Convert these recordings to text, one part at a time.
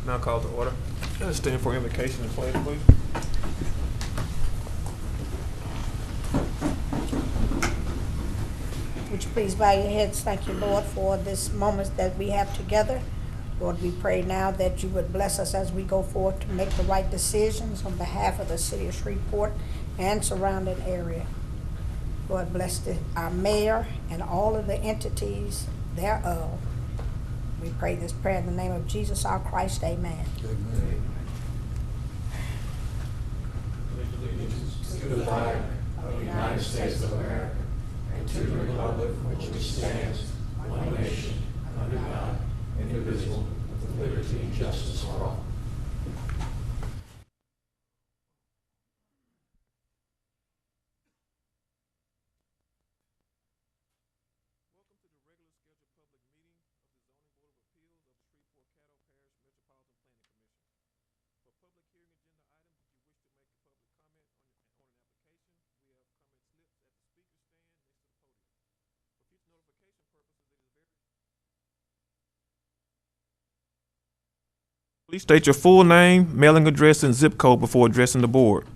Now call to order. Stand for invocation and pledge, please. Would you please bow your heads? Thank you, Lord, for this moment that we have together. Lord, we pray now that you would bless us as we go forth to make the right decisions on behalf of the city of Shreveport and surrounding area. Lord, bless our mayor and all of the entities thereof. We pray this prayer in the name of Jesus our Christ. Amen. Amen. To the flag of the United States of America and to the republic for which stands, one nation, under God, indivisible, with liberty and justice for all. Welcome to the regular scheduled public meeting of the Zoning Board of Appeals of the Shreveport-Caddo Parish Metropolitan Planning Commission. For public hearing agenda items, if you wish to make a public comment on an application, we have comment slips at the speaker stand next to the podium. For future notification purposes, it is very... Please state your full name, mailing address, and zip code before addressing the board.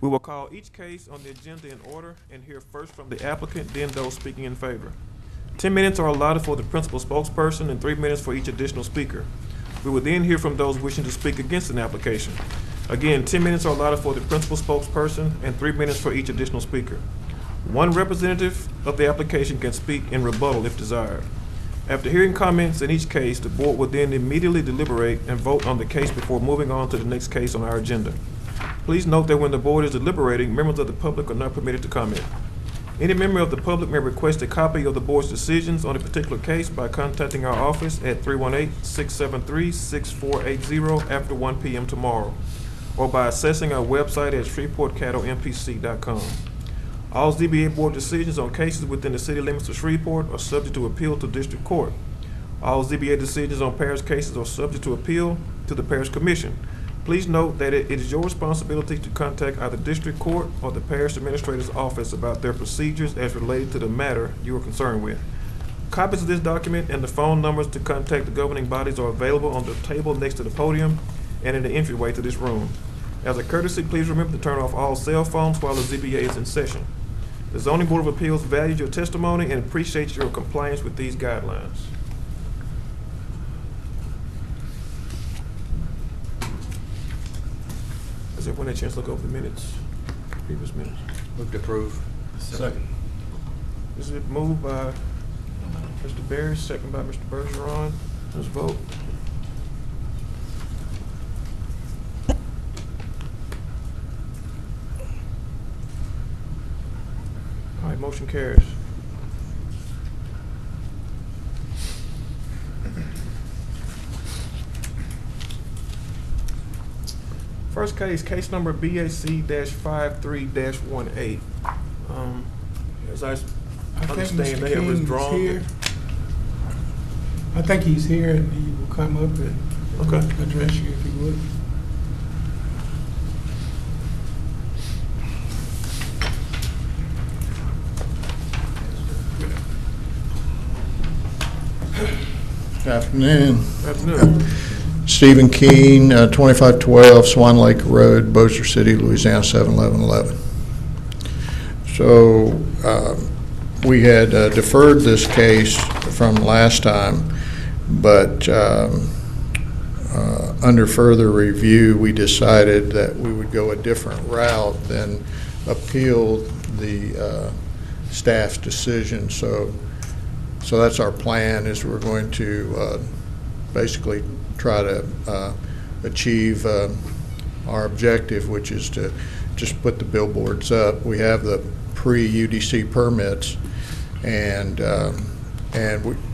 We will call each case on the agenda in order and hear first from the applicant, then those speaking in favor. 10 minutes are allotted for the principal spokesperson and 3 minutes for each additional speaker. We will then hear from those wishing to speak against an application. Again, 10 minutes are allotted for the principal spokesperson and 3 minutes for each additional speaker. One representative of the application can speak in rebuttal if desired. After hearing comments in each case, the board will then immediately deliberate and vote on the case before moving on to the next case on our agenda. Please note that when the board is deliberating, members of the public are not permitted to comment. Any member of the public may request a copy of the board's decisions on a particular case by contacting our office at 318-673-6480 after 1 p.m. tomorrow, or by accessing our website at shreveportcattlempc.com. All ZBA board decisions on cases within the city limits of Shreveport are subject to appeal to district court. All ZBA decisions on parish cases are subject to appeal to the parish commission. Please note that it is your responsibility to contact either district court or the parish administrator's office about their procedures as related to the matter you are concerned with. Copies of this document and the phone numbers to contact the governing bodies are available on the table next to the podium and in the entryway to this room. As a courtesy, please remember to turn off all cell phones while the ZBA is in session. The Zoning Board of Appeals values your testimony and appreciates your compliance with these guidelines. Has everyone had a chance to look over the minutes, previous minutes? Move to approve. Second. This is moved by Mr. Barry, second by Mr. Bergeron. Let's vote. All right, motion carries. First case, case number BAC-53-18. As I understand, they have withdrawn. Here. I think he's here and he will come up and address you if he would. Good afternoon. Afternoon. Stephen Keene, 2512 Swan Lake Road, Bossier City, Louisiana, 71111. So we had deferred this case from last time, but under further review, we decided that we would go a different route than appeal the staff's decision. So that's our plan, is we're going to basically try to achieve our objective, which is to just put the billboards up. We have the pre-UDC permits, and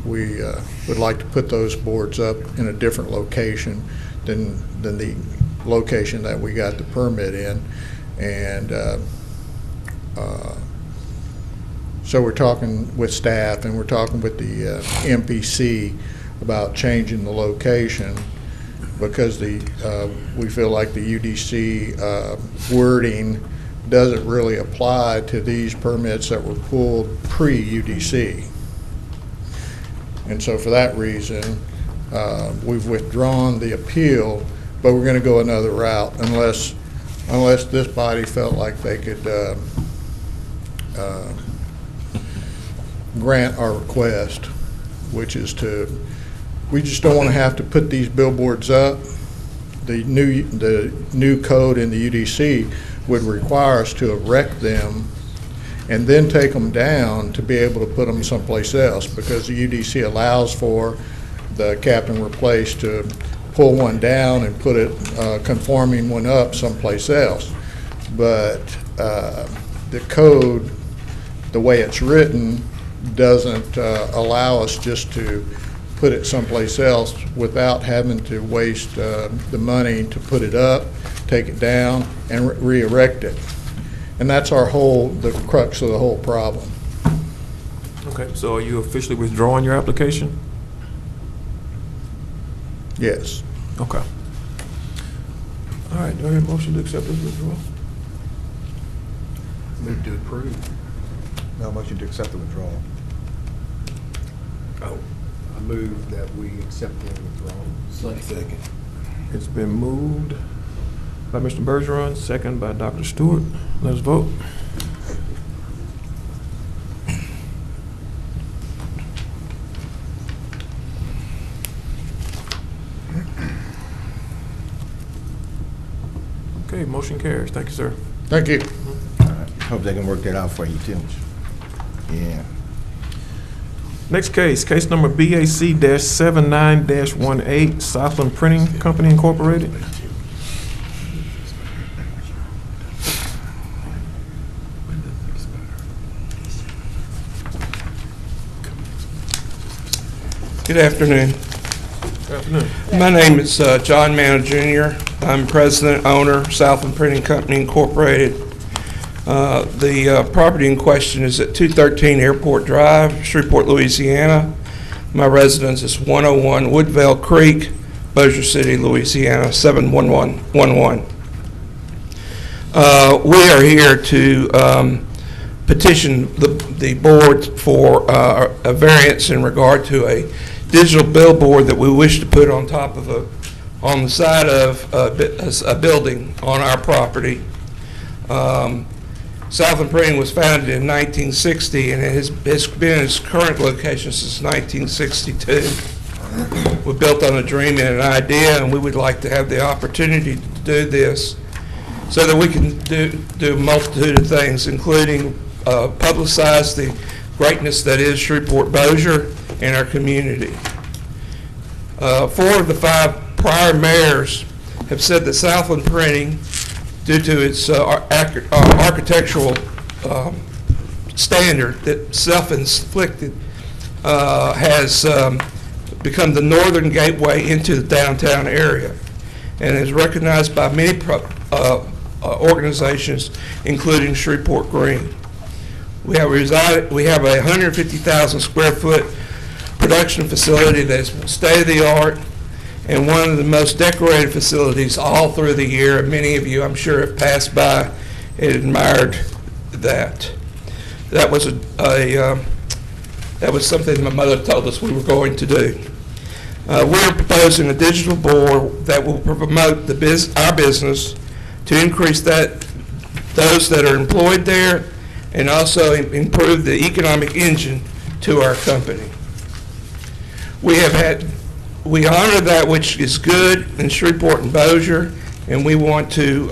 we would like to put those boards up in a different location than the location that we got the permit in, and so we're talking with staff and we're talking with the MPC about changing the location, because we feel like the UDC wording doesn't really apply to these permits that were pulled pre-UDC. And so for that reason, We've withdrawn the appeal, but we're going to go another route unless this body felt like they could grant our request, which is we just don't want to have to put these billboards up. The new code in the UDC would require us to erect them and then take them down to be able to put them someplace else, because the UDC allows for the cap and replace to pull one down and put it conforming one up someplace else. But the code, the way it's written, doesn't allow us just to put it someplace else without having to waste the money to put it up, take it down, and re-erect it. And that's the crux of the whole problem. Okay, so are you officially withdrawing your application? Yes. Okay. All right, do I hear a motion to accept this withdrawal? Move to approve. No, motion to accept the withdrawal. Oh, I move that we accept the withdrawal. Second. It's been moved by Mr. Bergeron, second by Dr. Stewart. Let's vote. Okay, motion carries. Thank you, sir. Thank you. Hope they can work that out for you, too. Yeah. Next case, case number BAC-79-18, Southland Printing Company Incorporated. Good afternoon. Good afternoon. My name is John Manna Jr. I'm president, owner, Southland Printing Company Incorporated. The property in question is at 213 Airport Drive, Shreveport, Louisiana. My residence is 101 Woodvale Creek, Bossier City, Louisiana, 71111. We are here to petition the board for a variance in regard to a digital billboard that we wish to put on top of on the side of a building on our property. Southland Printing was founded in 1960, and it has been in its current location since 1962. We built on a dream and an idea, and we would like to have the opportunity to do this so that we can do a multitude of things, including publicize the greatness that is Shreveport Bossier and our community. 4 of the 5 prior mayors have said that Southland Printing, due to its architectural standard that self-inflicted, has become the northern gateway into the downtown area and is recognized by many organizations, including Shreveport Green. We have a 150,000 square foot production facility that's state-of-the-art and one of the most decorated facilities all through the year. Many of you, I'm sure, have passed by and admired that. That was something my mother told us we were going to do. We're proposing a digital board that will promote our business to increase those that are employed there and also improve the economic engine to our company. We honor that which is good in Shreveport and Bossier, and we want to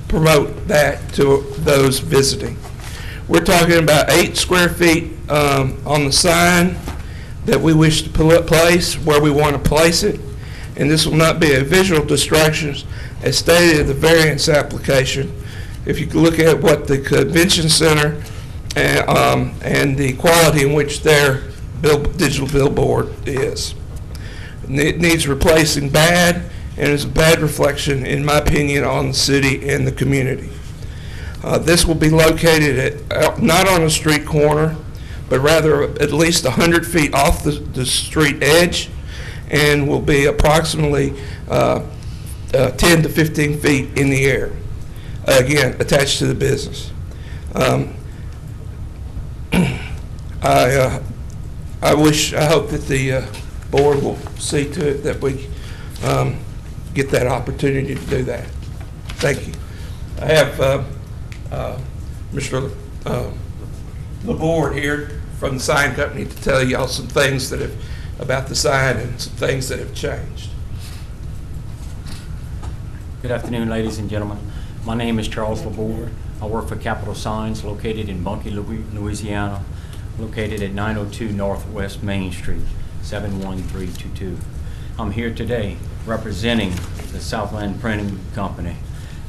promote that to those visiting. We're talking about 8 square feet on the sign that we wish to place where we want to place it, and this will not be a visual distraction as stated in the variance application. If you look at what the convention center and the quality in which their digital billboard is. It needs replacing bad, and is a bad reflection, in my opinion, on the city and the community. This will be located not on a street corner, but rather at least 100 feet off the street edge, and will be approximately 10 to 15 feet in the air, again, attached to the business. I hope that the board will see to it that we get that opportunity to do that. Thank you. I have Mr. LaBorde here from the sign company to tell y'all some things that have, about the sign and some things that have changed. Good afternoon, ladies and gentlemen. My name is Charles LaBorde. I work for Capital Signs located in Bunkie, Louisiana, located at 902 Northwest Main Street, 71322. I'm here today representing the Southland Printing Company.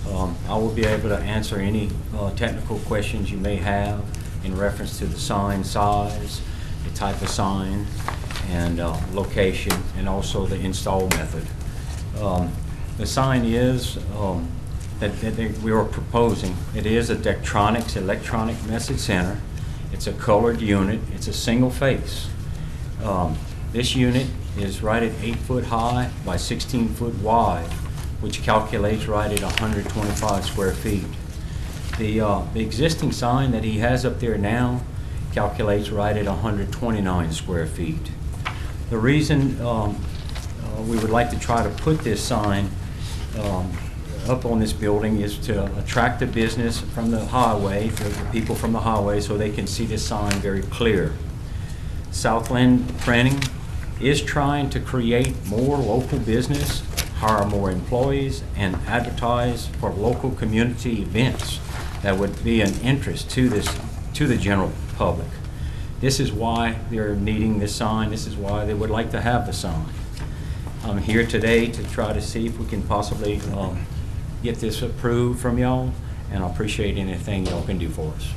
I will be able to answer any technical questions you may have in reference to the sign size, the type of sign, and location, and also the install method. The sign is that we are proposing. It is a Daktronics electronic message center. It's a colored unit. It's a single face. This unit is right at 8 foot high by 16 foot wide, which calculates right at 125 square feet. The existing sign that he has up there now calculates right at 129 square feet. The reason we would like to try to put this sign up on this building is to attract the business from the highway, the people from the highway, so they can see this sign very clear. Southland Printing is trying to create more local business, hire more employees, and advertise for local community events that would be an interest to the general public. This is why they're needing this sign. This is why they would like to have the sign. I'm here today to try to see if we can possibly get this approved from y'all, and I appreciate anything y'all can do for us.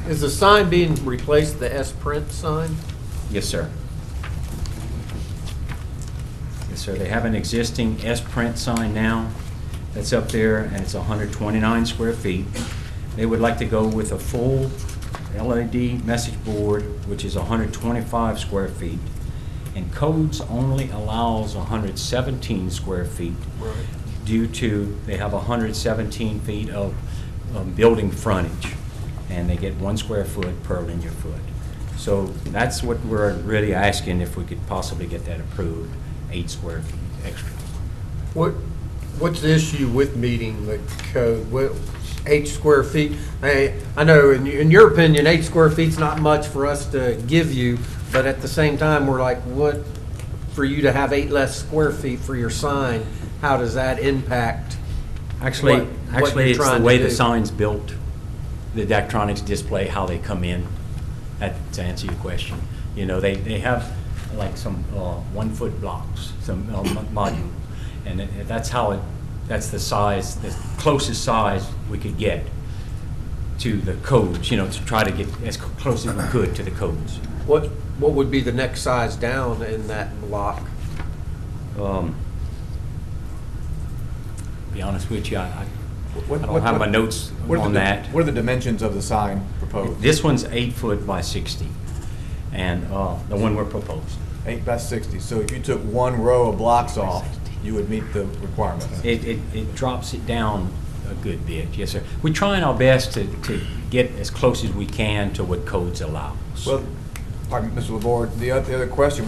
Is the sign being replaced, the S-print sign? Yes, sir. Yes, sir. They have an existing S-print sign now that's up there, and it's 129 square feet. They would like to go with a full LED message board, which is 125 square feet. And codes only allows 117 square feet due to they have 117 feet of building frontage, and they get 1 square foot per linear foot. So that's what we're really asking, if we could possibly get that approved, 8 square feet extra. What's the issue with meeting the code? 8 square feet? I know in your opinion, 8 square feet's not much for us to give you, but at the same time, we're like, what, for you to have 8 less square feet for your sign, how does that impact? Actually, what you're it's the trying to way do? the sign's built, the Daktronics display, how they come in, to answer your question. You know, they have like some 1 foot blocks, some module, and that's the size, the closest size we could get to the codes, you know, to try to get as close as we could to the codes. What would be the next size down in that block? Be honest with you, I don't have my notes on that. What are the dimensions of the sign proposed? This one's 8 foot by 60, and the one we're proposing. 8 by 60. So if you took 1 row of blocks off, you would meet the requirement. It drops it down a good bit, yes, sir. We're trying our best to get as close as we can to what codes allow. Well, pardon, Mr. LaBorde, the other question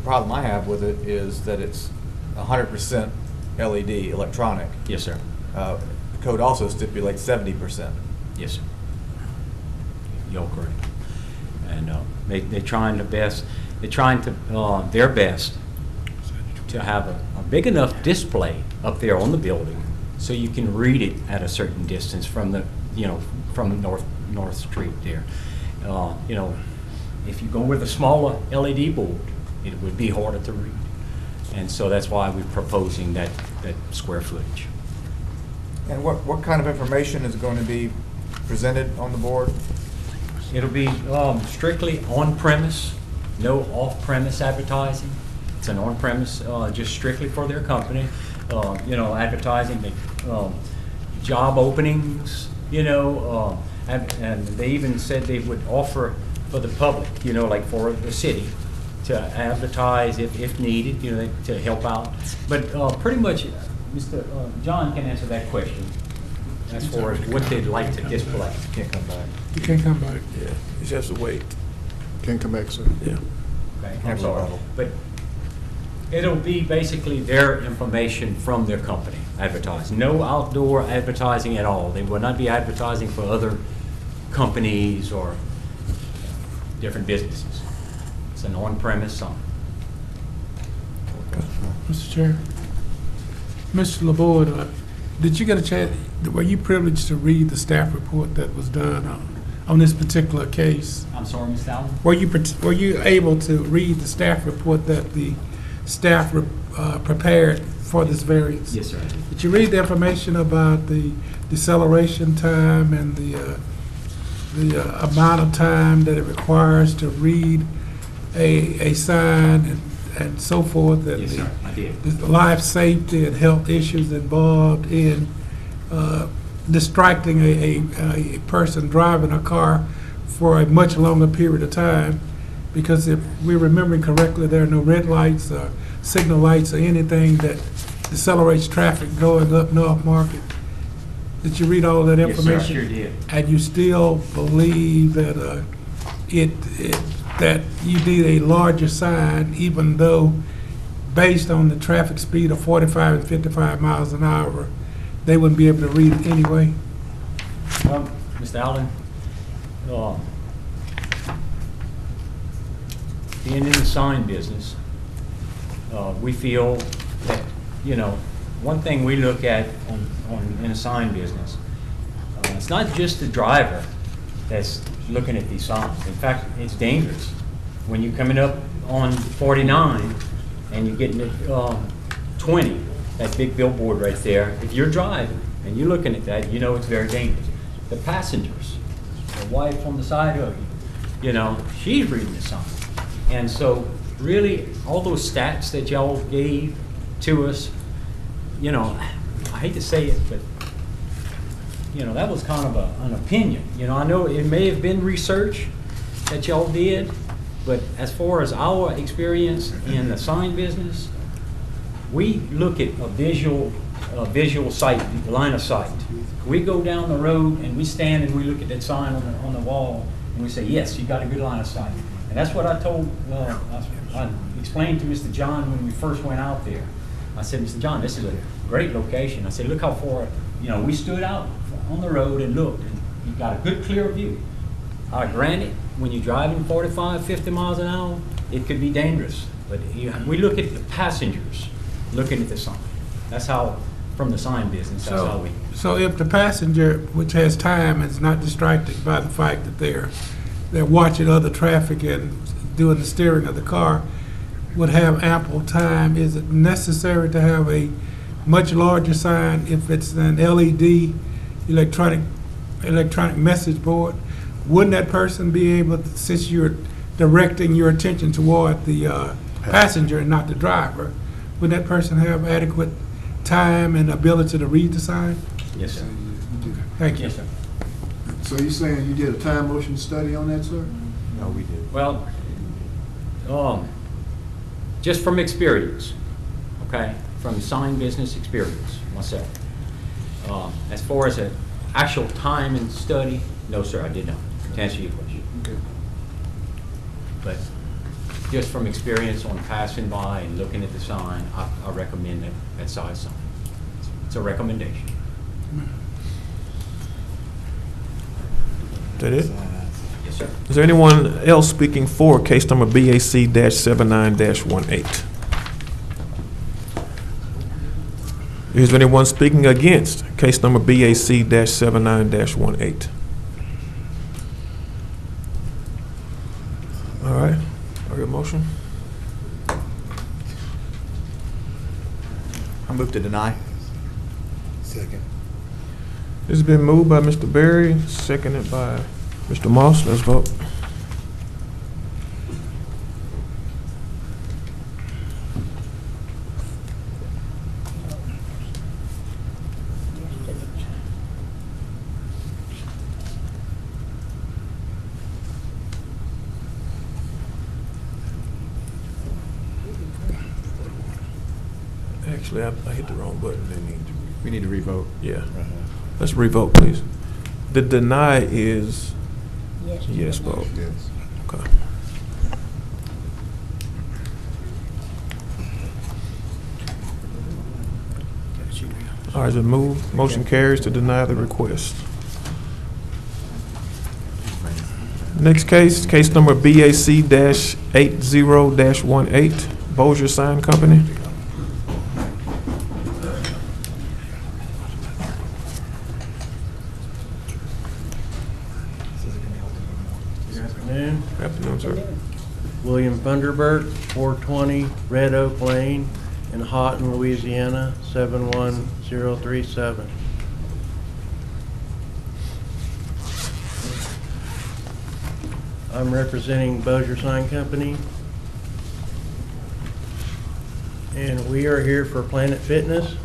problem I have with it is that it's 100% LED, electronic. Yes, sir. The code also stipulates 70%. Yes, sir. You're correct. And they're trying their best. They're trying their best to have a big enough display up there on the building so you can read it at a certain distance from the, from North Street there. If you go with a smaller LED board, it would be harder to read. And so that's why we're proposing that square footage. And what kind of information is going to be presented on the board? It'll be strictly on-premise, no off-premise advertising. It's an on-premise, just strictly for their company. Advertising, job openings, and they even said they would offer for the public, like for the city, to advertise if needed, to help out. But pretty much, Mr. John can answer that question as far as what they'd like to display. Can't come back. You can't come back. Yeah, you just have to wait. Can't come back, sir. Yeah. Okay, I'm sorry. But it'll be basically their information from their company advertising. No outdoor advertising at all. They will not be advertising for other companies or different businesses. It's an on-premise sign. Mr. Chair. Mr. Laborde, did you get a chance, were you privileged to read the staff report that was done on this particular case? I'm sorry, Mr. Allen? Were you able to read the staff report that the staff prepared for this variance? Yes, sir. Did you read the information about the deceleration time and the amount of time that it requires to read a sign and so forth? That Yes, sir, I did. the life safety and health issues involved in distracting a person driving a car for a much longer period of time, because if we're remembering correctly, there are no red lights or signal lights or anything that decelerates traffic going up North Market. Did you read all of that Yes, sir, I information? sure did. And you still believe that that you need a larger sign, even though based on the traffic speed of 45 and 55 miles an hour, they wouldn't be able to read it anyway? Mr. Allen, being in the sign business, we feel that, one thing we look at in a sign business, it's not just the driver that's looking at these signs. In fact, it's dangerous. When you're coming up on 49 and you're getting at 20, that big billboard right there, if you're driving and you're looking at that, you know it's very dangerous. The passengers, the wife on the side of you, she's reading the sign. And so really, all those stats that y'all gave to us, I hate to say it, but that was kind of an opinion. I know it may have been research that y'all did, but as far as our experience in the sign business, we look at a visual sight, line of sight. We go down the road and we stand and we look at that sign on the wall and we say, yes, you got a good line of sight. And that's what I told, I explained to Mr. John when we first went out there. I said, Mr. John, this is a great location. I said, look how far, we stood out on the road and looked, and you've got a good clear view. Granted, when you're driving 45, 50 miles an hour, it could be dangerous. But we look at the passengers looking at the sign. That's how, from the sign business, that's how we. So if the passenger, which has time, is not distracted by the fact that they're watching other traffic and doing the steering of the car, would have ample time, is it necessary to have a much larger sign if it's an LED electronic message board? Wouldn't that person be able to, since you're directing your attention toward the passenger and not the driver, would that person have adequate time and ability to read the sign? Yes, sir. Thank you. Yes, sir. So you're saying you did a time motion study on that, sir? No, we did. Well, just from experience, okay, from sign business experience myself. As far as an actual time and study, no, sir, I did not, to answer your question. Okay. But just from experience on passing by and looking at the sign, I recommend that size sign. It's a recommendation. Is that it? Yes, sir. Is there anyone else speaking for case number BAC-79-18? Is there anyone speaking against case number BAC-79-18? All right, I hear a motion. I move to deny. Second. It's been moved by Mr. Berry, seconded by Mr. Moss. Let's vote. Actually, I hit the wrong button. We need to revote. Yeah. Let's revote, please. The deny is Yes. yes vote. Yes. Okay. All right, it's been moved. Motion carries to deny the request. Next case, case number BAC-80-18, Bossier Sign Company. Good afternoon. Afternoon, sir. William Funderburk, 420 Red Oak Lane in Houghton, Louisiana, 71037. I'm representing Bossier Sign Company, and we are here for Planet Fitness,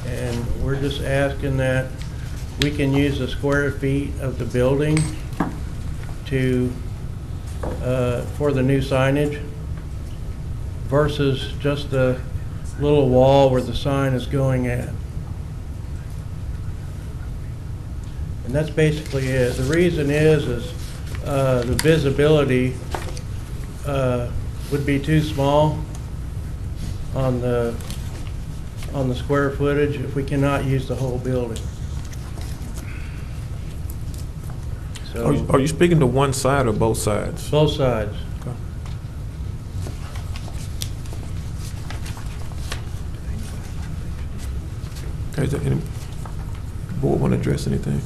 and we're just asking that we can use the square feet of the building to for the new signage versus just the little wall where the sign is going at. And that's basically it. The reason is the visibility would be too small on the square footage if we cannot use the whole building. So Are you speaking to one side or both sides? both sides. Okay, is there any board want to address anything?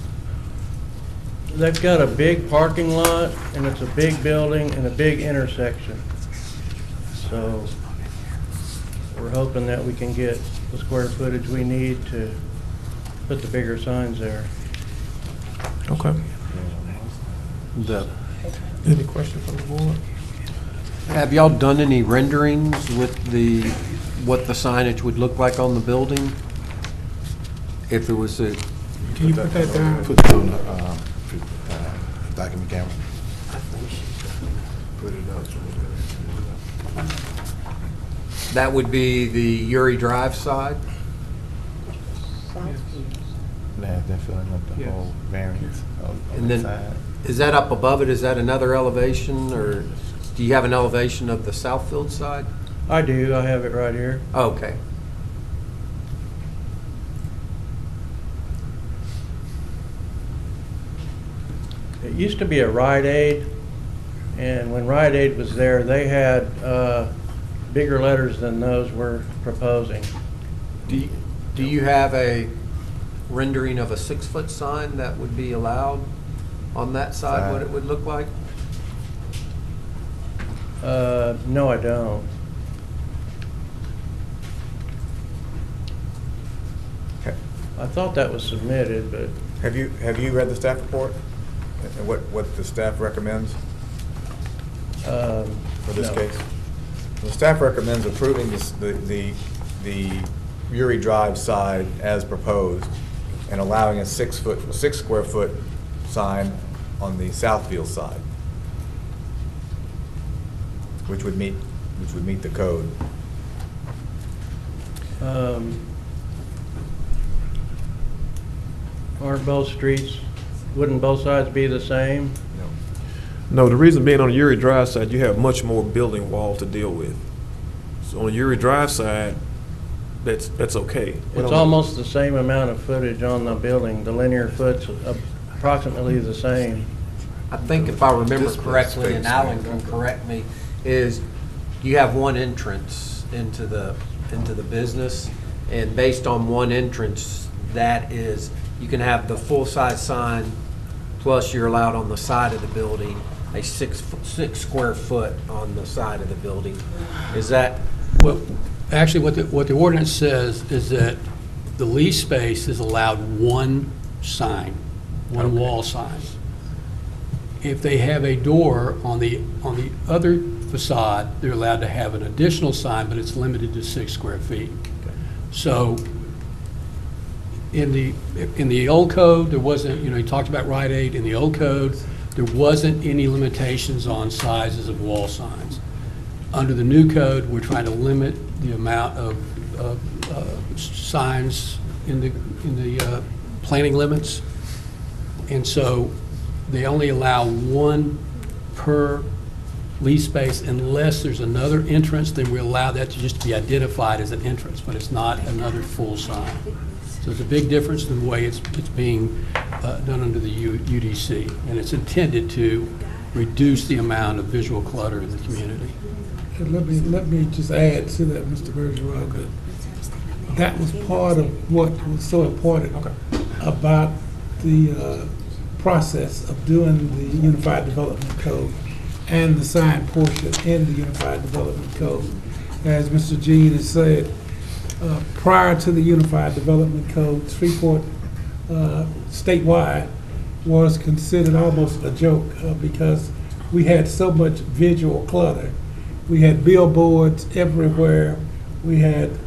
They've got a big parking lot, and it's a big building and a big intersection. So we're hoping that we can get the square footage we need to put the bigger signs there. Okay. Any questions from the board? Have y'all done any renderings with what the signage would look like on the building? If it was a, Can you put that down? Put it on the document camera. Put it up. that would be the Uri Drive side? Yeah, they're filling up the Yes. whole variance on And the then, side. is that up above it? Is that another elevation, or do you have an elevation of the Southfield side? I do, I have it right here. Okay. It used to be a Rite Aid, and when Rite Aid was there, they had bigger letters than those we're proposing. Do you have a rendering of a 6-foot sign that would be allowed on that side, what it would look like? No, I don't. I thought that was submitted, but Have you read the staff report and what the staff recommends for this no. case? The staff recommends approving the Uri Drive side as proposed and allowing a 6 square foot sign on the Southfield side, which would meet the code. Aren't both streets, wouldn't both sides be the same? No, the reason being on the Uri Drive side, you have much more building wall to deal with. So on the Uri Drive side, that's okay. It's almost the same amount of footage on the building. The linear foot's approximately the same. I think if I remember This correctly, space. and Alan can correct me, is you have one entrance into the business, and based on one entrance, that is, you can have the full-size sign, plus you're allowed on the side of the building, a 6 square foot on the side of the building. Is that, Well, actually, what the ordinance says is that the lease space is allowed one sign, one wall sign. If they have a door on the other facade, they're allowed to have an additional sign, but it's limited to 6 square feet. So in the old code, there wasn't, you talked about Rite Aid, in the old code, there wasn't any limitations on sizes of wall signs. Under the new code, we're trying to limit the amount of signs in the planning limits. And so they only allow one per lease space unless there's another entrance, then we allow that to just be identified as an entrance, but it's not another full sign. So it's a big difference in the way it's being done under the UDC, and it's intended to reduce the amount of visual clutter in the community. And let me just add to that, Mr. Bergeron, that was part of what was so important about the process of doing the Unified Development Code and the sign portion in the Unified Development Code. As Mr. Jean has said, prior to the Unified Development Code, Shreveport statewide was considered almost a joke because we had so much visual clutter. We had billboards everywhere. We had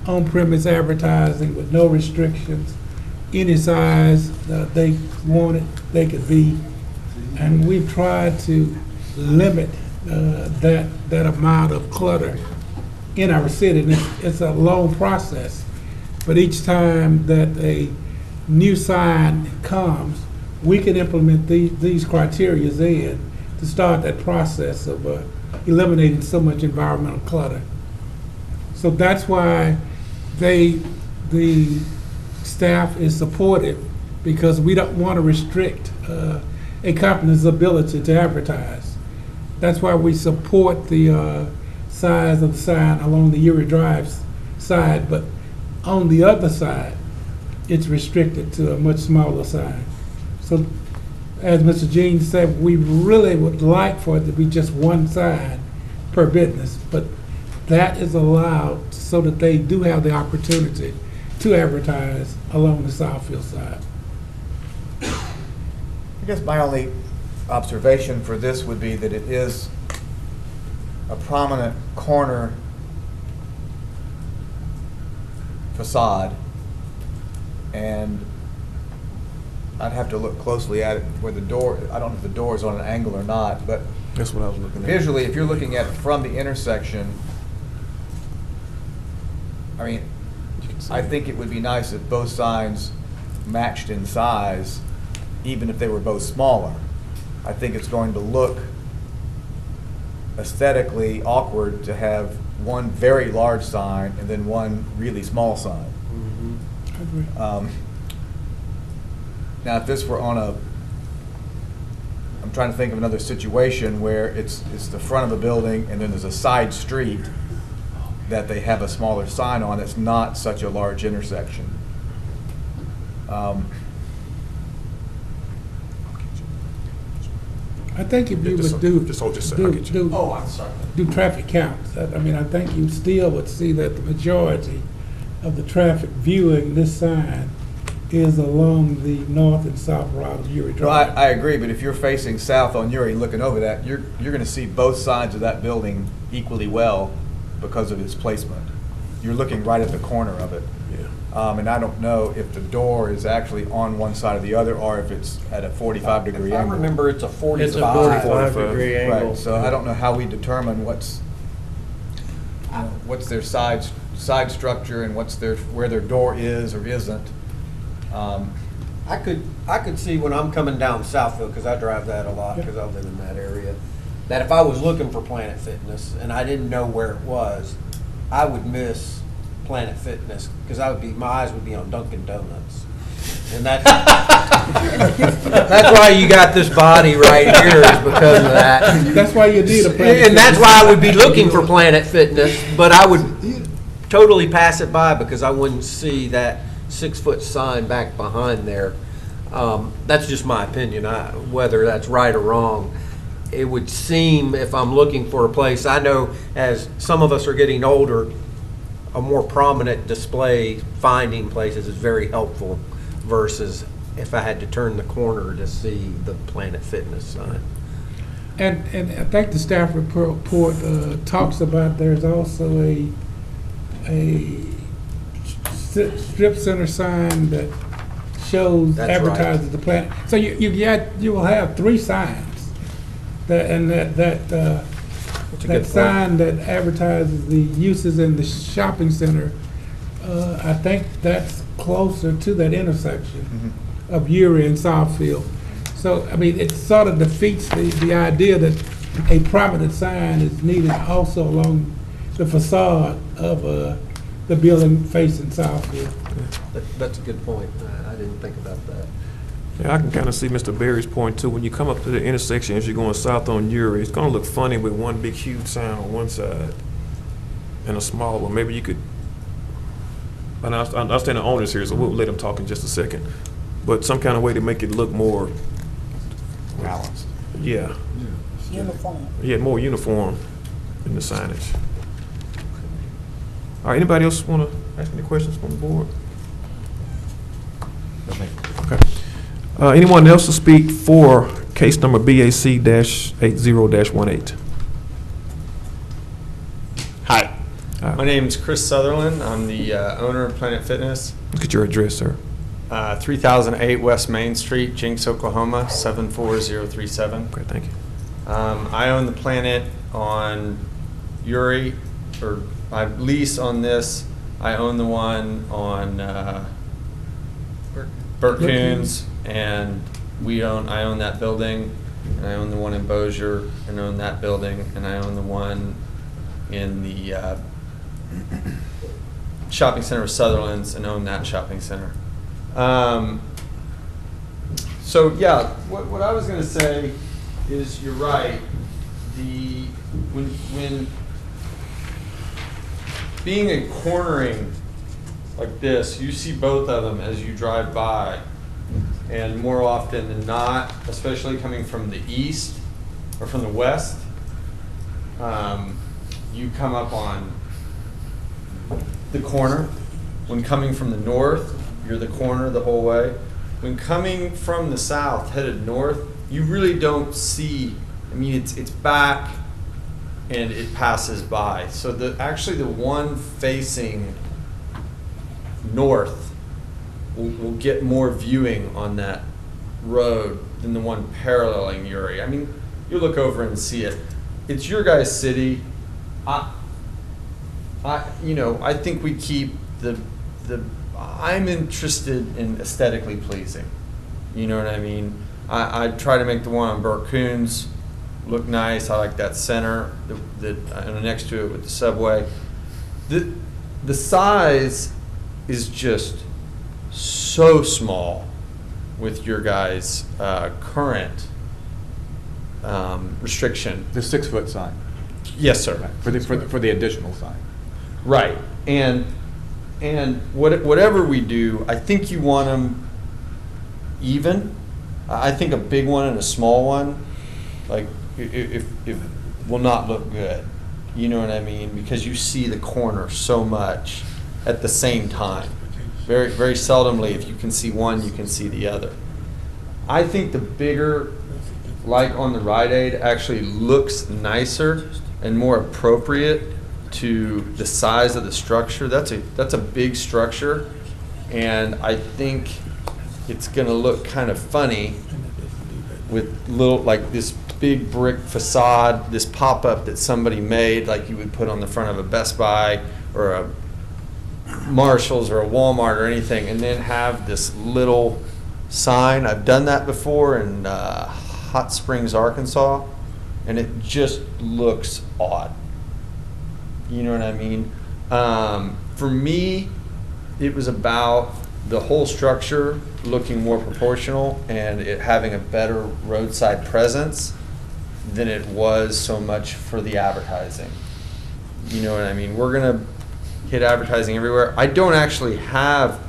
on-premise advertising with no restrictions. Any size they wanted, they could be. And we've tried to limit that amount of clutter in our city. And it's a long process, but each time that a new sign comes, we can implement these criteria in to start that process of eliminating so much environmental clutter. So that's why the staff is supportive, because we don't want to restrict a company's ability to advertise. That's why we support the size of the sign along the Uri Drive side, but on the other side, it's restricted to a much smaller sign. So, as Mr. Jean said, we really would like for it to be just one sign per business, but that is allowed so that they do have the opportunity to advertise along the Southfield side. I guess my only observation for this would be that it is a prominent corner facade, and I'd have to look closely at it where the door, I don't know if the door is on an angle or not, but That's what I was looking at. visually, if you're looking at it from the intersection, I mean, I think it would be nice if both signs matched in size, even if they were both smaller. I think it's going to look aesthetically awkward to have one very large sign and then one really small sign. I agree. Now, if this were on I'm trying to think of another situation where it's the front of a building and then there's a side street that they have a smaller sign on that's not such a large intersection. I think if you would do traffic counts, I mean, I think you still would see that the majority of the traffic viewing this sign is along the north and south route of Uri Drive. Well, I agree, but if you're facing south on Uri looking over that, you're going to see both sides of that building equally well because of its placement. You're looking right at the corner of it. And I don't know if the door is actually on one side or the other, or if it's at a 45-degree angle. I remember it's a 45. It's a 45-degree angle. Right, so I don't know how we determine what's their side structure and where their door is or isn't. I could see when I'm coming down Southfield, because I drive that a lot because I live in that area, that if I was looking for Planet Fitness and I didn't know where it was, I would miss Planet Fitness because my eyes would be on Dunkin' Donuts. And that's why you got this body right here, is because of that. That's why you need a Planet And that's why I would be looking for Planet Fitness, but I would totally pass it by because I wouldn't see that 6-foot sign back behind there. That's just my opinion. Whether that's right or wrong, it would seem, if I'm looking for a place, I know as some of us are getting older, a more prominent display finding places is very helpful versus if I had to turn the corner to see the Planet Fitness sign. And I think the staff report talks about there's also a strip center sign that shows, That's advertises right. the Planet. So you will have 3 signs that sign that advertises the uses in the shopping center. I think that's closer to that intersection of Uri and Southfield. So, I mean, it sort of defeats the idea that a prominent sign is needed also along the facade of the building facing Southfield. That's a good point. I didn't think about that. Yeah, I can kind of see Mr. Berry's point too. When you come up to the intersection, as you're going south on Uri, it's gonna look funny with one big huge sign on one side and a smaller one. Maybe you could, and I understand the owners here, so we'll let them talk in just a second. But some kind of way to make it look more, Balanced. yeah, Uniform. yeah, more uniform in the signage. All right, anybody else want to ask any questions from the board? Okay. Anyone else to speak for case number BAC-80-18? Hi, Hi. my name is Chris Sutherland. I'm the owner of Planet Fitness, Look at your address, sir. 3008 West Main Street, Jinx, Oklahoma, 74037. Okay, thank you. I own the Planet on Uri, or I lease on this. I own the one on Burt Coons, and I own that building, and I own the one in Bossier, and own that building, and I own the one in the shopping center of Sutherland's, and own that shopping center. So yeah, what I was going to say is you're right. When being a cornering like this, you see both of them as you drive by, and more often than not, especially coming from the east or from the west, you come up on the corner. When coming from the north, you're the corner the whole way. When coming from the south, headed north, you really don't see. I mean, it's back and it passes by. So actually the one facing north will get more viewing on that road than the one paralleling Uri. I mean, you look over and see it. It's your guys' city. I think we keep I'm interested in aesthetically pleasing. You know what I mean? I try to make the one on Burt Coons look nice. I like that center that next to it with the subway. The size is just so small with your guys' current restriction. The 6-foot sign. Yes, sir. Right. For the additional sign. Right. And whatever we do, I think you want them even. I think a big one and a small one, like if will not look good. You know what I mean? Because you see the corner so much at the same time. Very, very seldomly, if you can see one, you can see the other. I think the bigger, like on the Rite Aid, actually looks nicer and more appropriate to the size of the structure. That's a big structure, and I think it's going to look kind of funny with little, like this big brick facade, this pop-up that somebody made, like you would put on the front of a Best Buy or a Marshall's or a Walmart or anything, and then have this little sign. I've done that before in Hot Springs, Arkansas, and it just looks odd. You know what I mean? For me, it was about the whole structure looking more proportional and it having a better roadside presence than it was so much for the advertising. You know what I mean? We're going to hit advertising everywhere. I don't actually have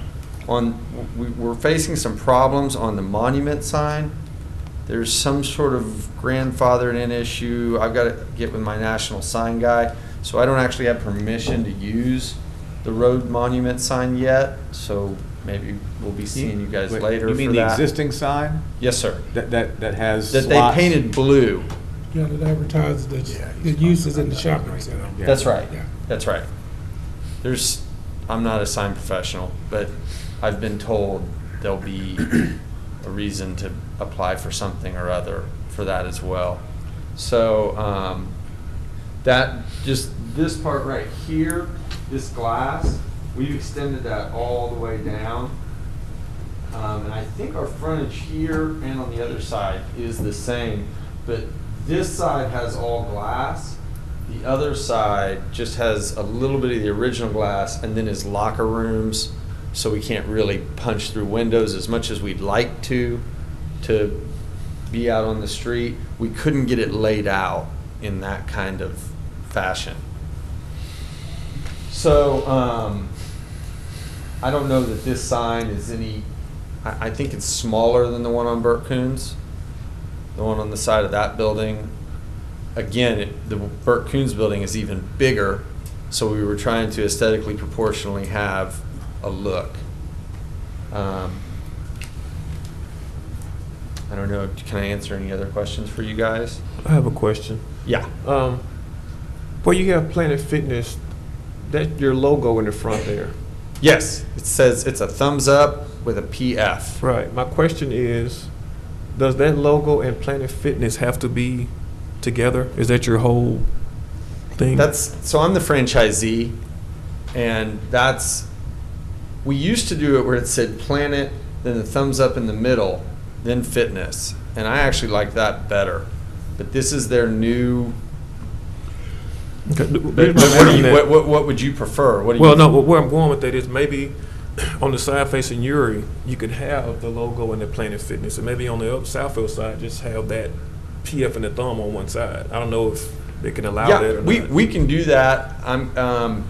we're facing some problems on the monument sign. There's some sort of grandfathered in issue. I've got to get with my national sign guy. So I don't actually have permission to use the road monument sign yet. So maybe we'll be seeing you guys later. You mean for the that. existing sign? Yes, sir. That has That slots? they painted blue. Yeah, that advertises the uses in the shopping center. Yeah. That's right. Yeah. That's right. I'm not a sign professional, but I've been told there'll be a reason to apply for something or other for that as well. So that just this part right here, this glass, we've extended that all the way down. And I think our frontage here and on the other side is the same, but this side has all glass. The other side just has a little bit of the original glass and then is locker rooms, so we can't really punch through windows as much as we'd like to be out on the street. We couldn't get it laid out in that kind of fashion. So I don't know that this sign is any, I think it's smaller than the one on Burt Coons, the one on the side of that building. Again, the Burt Coons building is even bigger, so we were trying to aesthetically proportionally have a look. I don't know, can I answer any other questions for you guys? I have a question. Yeah. Where you have Planet Fitness, that's your logo in the front there. Yes, it says it's a thumbs up with a PF. Right. My question is, does that logo and Planet Fitness have to be together? Is that your whole thing? So I'm the franchisee, and we used to do it where it said Planet, then the thumbs up in the middle, then Fitness, and I actually like that better. But this is their new. Okay. What would you prefer? Where I'm going with that is maybe on the side facing Uri, you could have the logo and the Planet Fitness, and maybe on the Southfield side, just have that PF and the thumb on one side. I don't know if they can allow that or not. We can do that. And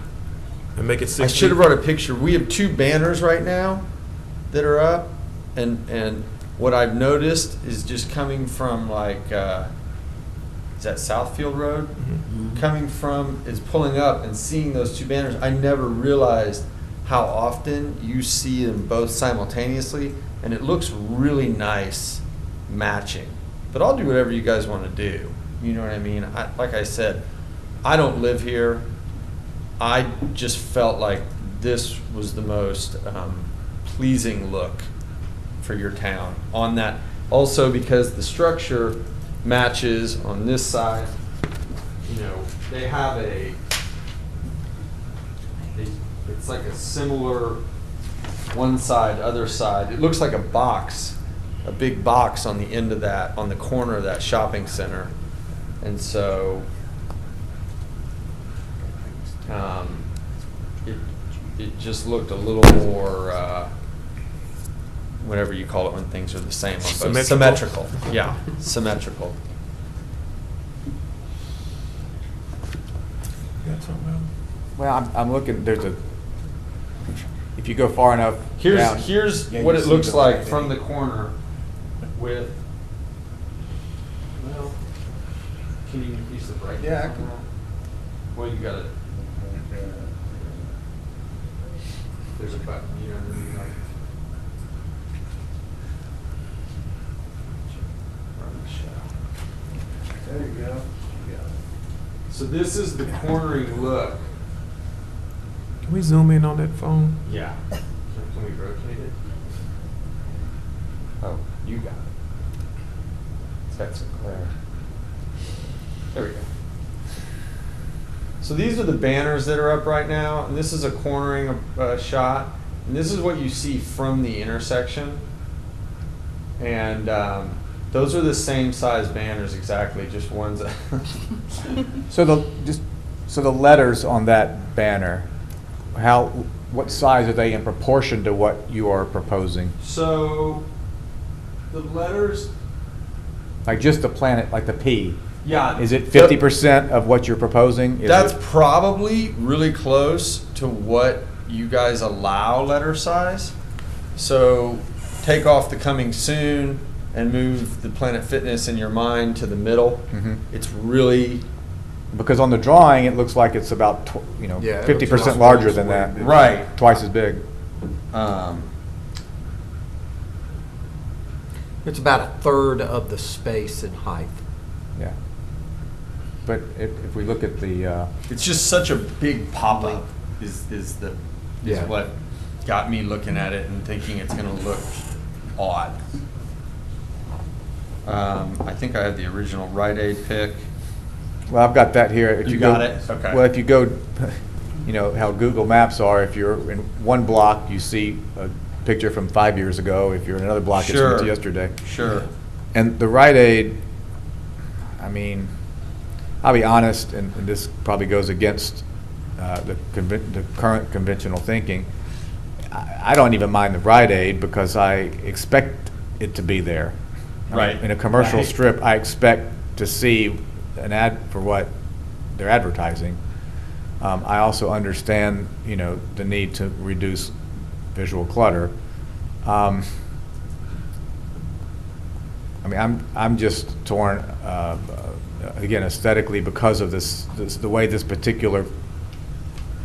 make it 6 I should have brought a picture. We have 2 banners right now that are up, and what I've noticed is just coming from like, is that Southfield Road? Mm-hmm. Coming from, is pulling up and seeing those 2 banners. I never realized how often you see them both simultaneously, and it looks really nice matching. But I'll do whatever you guys want to do. You know what I mean? Like I said, I don't live here. I just felt like this was the most pleasing look for your town on that. Also because the structure matches on this side. You know, they have it's like a similar one side, other side. It looks like a box, a big box on the end of that, on the corner of that shopping center. And so it just looked a little more, whatever you call it when things are the same. On both. Symmetrical. Yeah, symmetrical. Well, I'm looking, if you go far enough down. Here's yeah, what you it see looks the like lighting. from the corner with, well, can you increase the brightness? Yeah, I on can. that? Well, you got it. There's a button, you know, like. There you go. So this is the cornering look. Can we zoom in on that phone? Yeah. Can we rotate it? Oh, you got it. That's Claire. There we go. So these are the banners that are up right now, and this is a cornering shot, and this is what you see from the intersection. And those are the same size banners exactly, just ones. So the letters on that banner, what size are they in proportion to what you are proposing? So the letters, Like just the planet, like the P. yeah. Is it 50% of what you're proposing? Is That's it- probably really close to what you guys allow letter size. So take off the coming soon and move the Planet Fitness in your mind to the middle. Mhm. It's really Because on the drawing, it looks like it's about, Yeah, it looks 50% like larger it's than way that. bigger. Right. Twice as big. It's about a third of the space in height. Yeah. But if we look at the, it's just such a big pop-up is Yeah. what got me looking at it and thinking it's gonna look odd. I think I have the original Rite Aid pick. well, I've got that here. If You go- got it? Okay. Well, if you go, you know, how Google Maps are, if you're in one block, you see a picture from 5 years ago. If you're in another block, it's Sure. from yesterday. Sure. And the Rite Aid, I I mean, I'll be honest, and this probably goes against the current conventional thinking. I don't even mind the Rite Aid because I expect it to be there. Right. In a commercial Right. strip, I expect to see an ad for what they're advertising. I also understand, the need to reduce visual clutter. I mean, I'm just torn, again, aesthetically because of the way this particular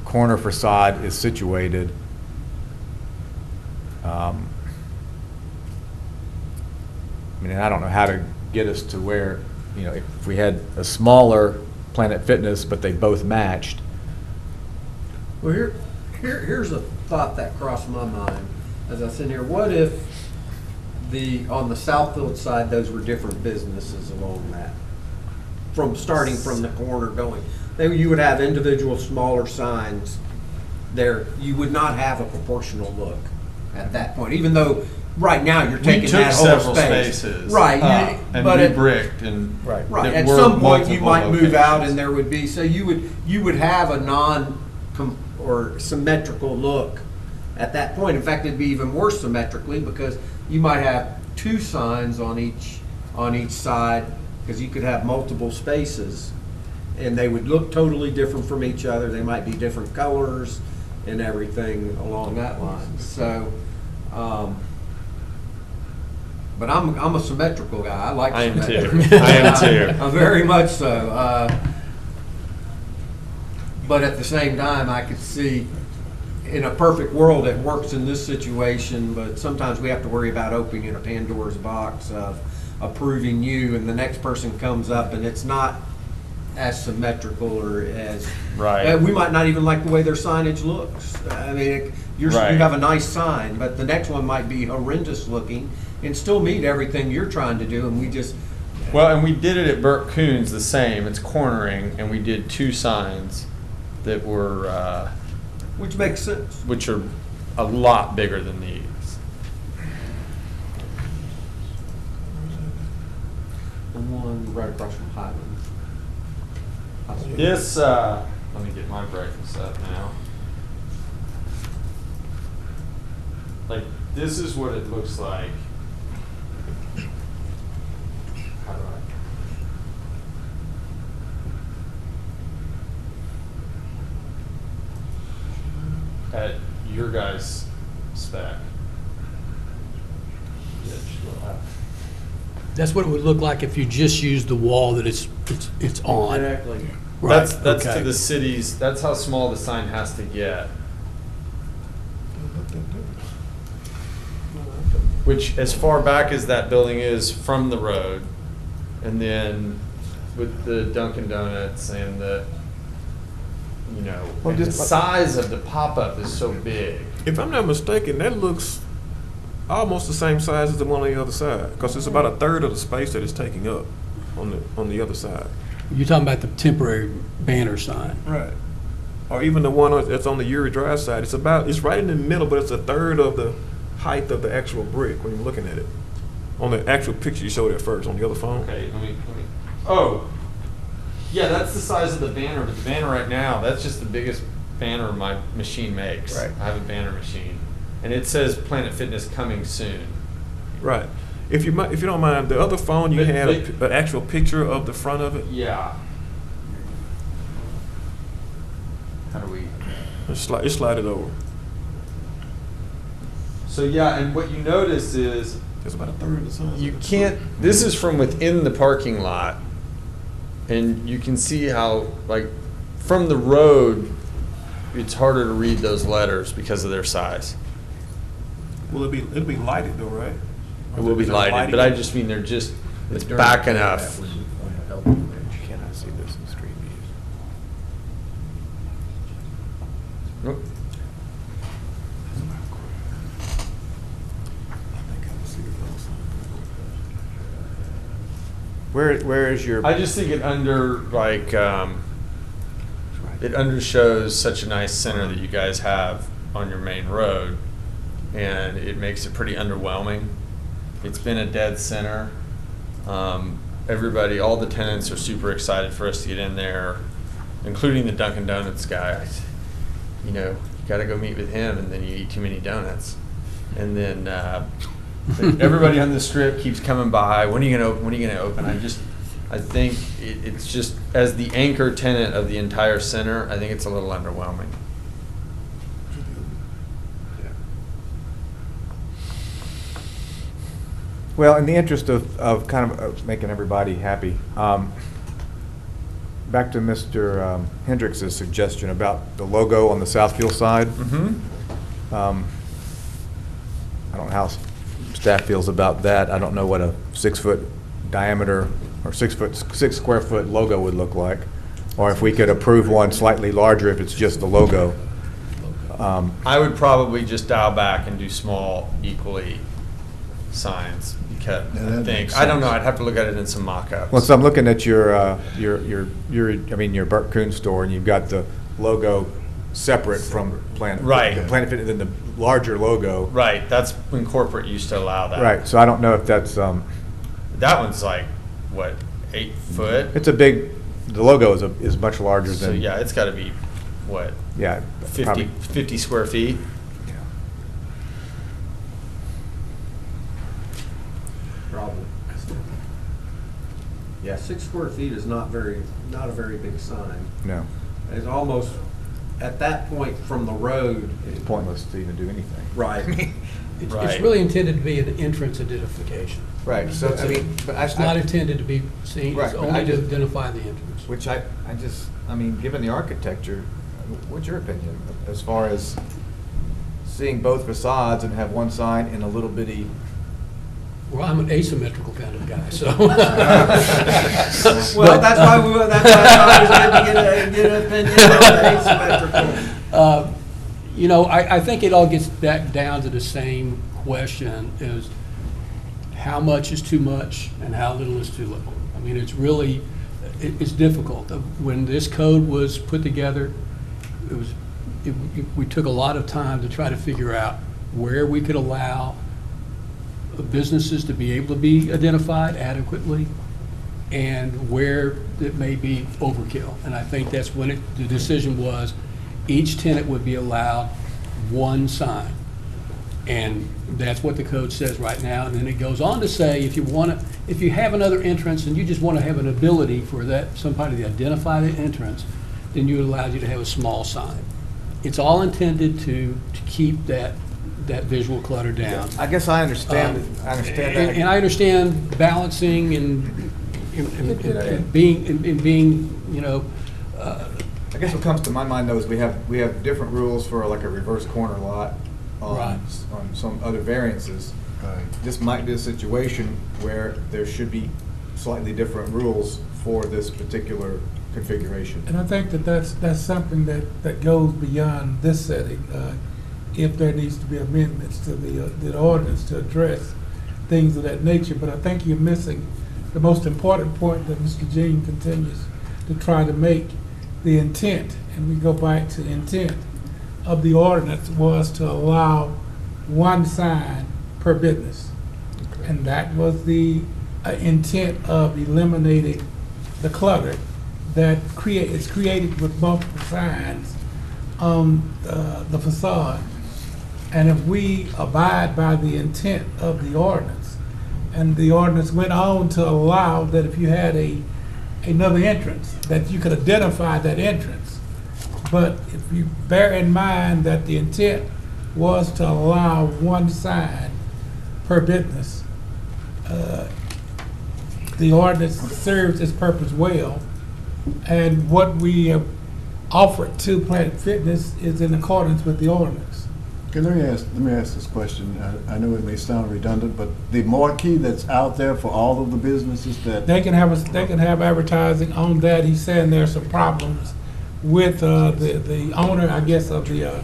corner facade is situated. I mean, I don't know how to get us to where, if we had a smaller Planet Fitness, but they both matched. Well, here's a thought that crossed my mind as I sit here. What if on the Southfield side, those were different businesses along that? Starting from the corner going. You would have individual smaller signs there. You would not have a proportional look at that point, even though right now you're taking that whole several space. spaces. Right. And but re-bricked and. Right. Right. there At were some point, you multiple might move out, locations. and there would be, so you would have a or symmetrical look at that point. In fact, it'd be even more symmetrically because you might have two signs on each side because you could have multiple spaces, and they would look totally different from each other. They might be different colors and everything along that line. So. But I'm a symmetrical guy. I like I am symmetry. too. I am too. Very much so. But at the same time, I could see in a perfect world it works in this situation, but sometimes we have to worry about opening a Pandora's box of approving you and the next person comes up and it's not as symmetrical or as Right. we might not even like the way their signage looks. I mean, you Right. have a nice sign, but the next one might be horrendous looking and still meet everything you're trying to do, and we just Well, and we did it at Burt Coons the same. It's cornering, and we did two signs that were, which makes sense. which are a lot bigger than these. The one right across from Highland. This, let me get my breakfast up now. Like, this is what it looks like. How do at your guys' spec. Yeah, just go up. That's what it would look like if you just used the wall that it's on. Exactly. Right, That's okay. to the cities, that's how small the sign has to get. Which, as far back as that building is from the road, and then with the Dunkin' Donuts and the, and the size of the pop-up is so big. If I'm not mistaken, that looks almost the same size as the one on the other side, because it's about a third of the space that it's taking up on the other side. You're talking about the temporary banner sign. Right. Or even the one that's on the Uri Drive side. It's right in the middle, but it's a third of the height of the actual brick when you're looking at it. On the actual picture you showed at first on the other phone. Okay, let me, oh, yeah, that's the size of the banner, but the banner right now, that's just the biggest banner my machine makes. Right. I have a banner machine, and it says Planet Fitness coming soon. Right. If you don't mind, the other phone you But- had but- an actual picture of the front of it. Yeah. How do we? Just slide it over. So yeah, and what you notice is It's about a third of the size. you can't, this is from within the parking lot, and you can see how, like, from the road, it's harder to read those letters because of their size. Will it'll be lighted though, right? It will be Is there lighted, lighting? but I just mean it's During back that enough. would help you there. You cannot see this in street views. Nope. Where is your? I just think it it undershows such a nice center that you guys have on your main road, and it makes it pretty underwhelming. It's been a dead center. everybody, all the tenants are super excited for us to get in there, including the Dunkin' Donuts guy. You know, you got to go meet with him, and then you eat too many donuts. And then everybody on the strip keeps coming by. When are you gonna open? When are you gonna open? I think it's just, as the anchor tenant of the entire center, I think it's a little underwhelming. Well, in the interest of kind of making everybody happy, back to Mr. Hendricks's suggestion about the logo on the Southfield side. I don't know how staff feels about that. I don't know what a 6 foot diameter or 6 square foot logo would look like, or if we could approve one slightly larger if it's just the logo. I would probably just dial back and do small, equally signs. Because I don't know. I'd have to look at it in some mock-ups. Well, so I'm looking at your Burt Coons store, and you've got the logo separate from Planet. Right. Planet Fitness, and then the larger logo. Right. That's when corporate used to allow that. Right. So I don't know if that's. That one's like what, 8 foot? It's a big. The logo is much larger than. So yeah, it's got to be what? Yeah. 50 square feet. Problem. Yeah, 6 square feet is not a very big sign. No. It's almost, at that point from the road. It's pointless to even do anything. Right. It's really intended to be an entrance identification. Right. So but It's not intended to be seen, Right, it's but only to identify the entrance. Which given the architecture, what's your opinion as far as seeing both facades and have one sign in a little bitty? Well, I'm an asymmetrical kind of guy, so. Well, that's why I was going to get an opinion on asymmetrical. You know, I think it all gets back down to the same question, is how much is too much and how little is too little? I mean, it's really, it's difficult. When this code was put together, we took a lot of time to try to figure out where we could allow businesses to be able to be identified adequately and where it may be overkill. And I think that's when the decision was each tenant would be allowed one sign. And that's what the code says right now. And then it goes on to say if you have another entrance and you just want to have an ability for somebody to identify the entrance, then it allows you to have a small sign. It's all intended to keep that visual clutter down. I guess I understand. I understand that. And I understand balancing and being, you know. I guess what comes to my mind though is we have different rules for like a reverse corner lot on some other variances. This might be a situation where there should be slightly different rules for this particular configuration. And I think that's something that goes beyond this setting. If there needs to be amendments to the ordinance to address things of that nature. But I think you're missing the most important point that Mr. Jean continues to try to make. The intent, and we go back to the intent of the ordinance, was to allow one sign per business. Okay. And that was the intent of eliminating the clutter that is created with multiple signs on the facade. And if we abide by the intent of the ordinance, and the ordinance went on to allow that if you had another entrance, that you could identify that entrance. But if you bear in mind that the intent was to allow one sign per business, the ordinance serves its purpose well. And what we have offered to Planet Fitness is in accordance with the ordinance. Okay, let me ask this question. I know it may sound redundant, but the marquee that's out there for all of the businesses that they can have advertising on that. He's saying there's some problems with the owner, I guess, of the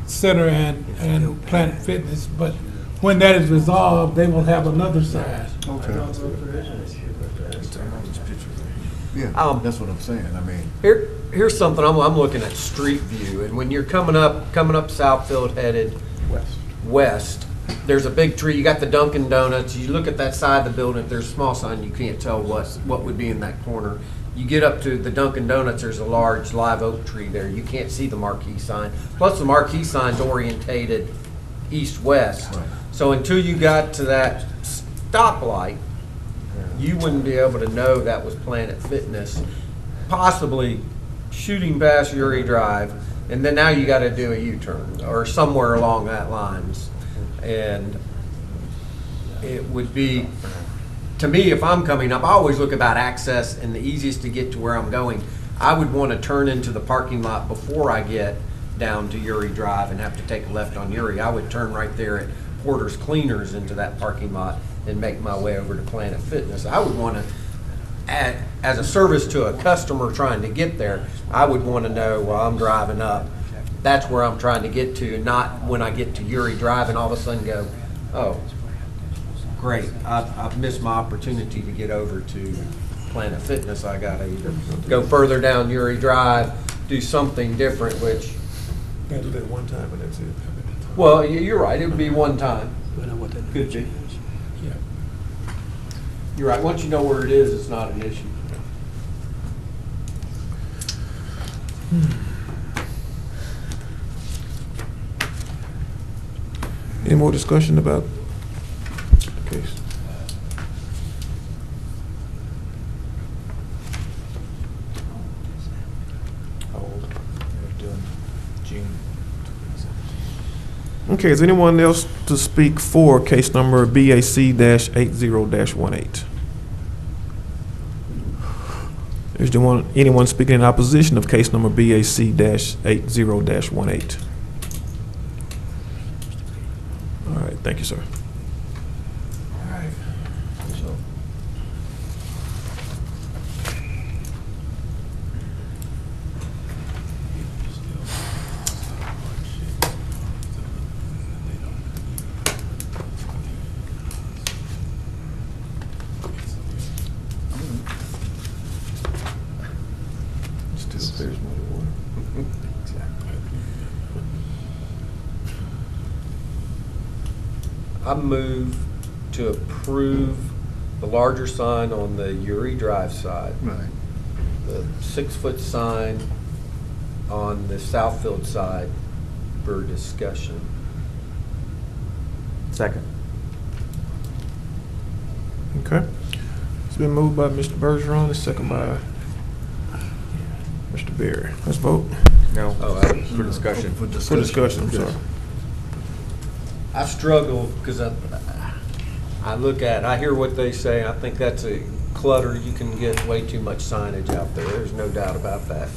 center and Planet Fitness. But when that is resolved, they will have another sign. Okay. Yeah, that's what I'm saying. I mean, here's something. I'm looking at street view, and when you're coming up Southfield headed west, there's a big tree, you got the Dunkin' Donuts, you look at that side of the building, if there's a small sign, you can't tell what would be in that corner. You get up to the Dunkin' Donuts, there's a large live oak tree there, you can't see the marquee sign. Plus, the marquee sign's orientated east-west. Right. So until you got to that stoplight, you wouldn't be able to know that was Planet Fitness, possibly shooting past Uri Drive, and then now you gotta do a U-turn, or somewhere along that lines. And it would be, to me, if I'm coming up, I always look about access and the easiest to get to where I'm going. I would wanna turn into the parking lot before I get down to Uri Drive and have to take a left on Uri. I would turn right there at Porter's Cleaners into that parking lot and make my way over to Planet Fitness. I would want to, as a service to a customer trying to get there, I would want to know while I'm driving up, that's where I'm trying to get to, not when I get to Uri Drive and all of a sudden go, oh, great, I've missed my opportunity to get over to Planet Fitness. I got to either go further down Uri Drive, do something different, which... Gotta do that one time and that's it. Well, you're right, it would be one time. Could be. Yeah. You're right, once you know where it is, it's not an issue. Any more discussion about the case? Okay, is anyone else to speak for case number BAC-80-18? Is there anyone speaking in opposition of case number BAC-80-18? All right, thank you, sir. All right. So. There's more water. I move to approve the larger sign on the Uri Drive side. Right. The 6-foot sign on the Southfield side for discussion. Second. Okay. It's been moved by Mr. Bergeron, and second by Mr. Berry. Let's vote. No, Oh, for discussion. For discussion, I'm sorry. I struggle because I look at, I hear what they say. I think that's a clutter. You can get way too much signage out there. There's no doubt about that.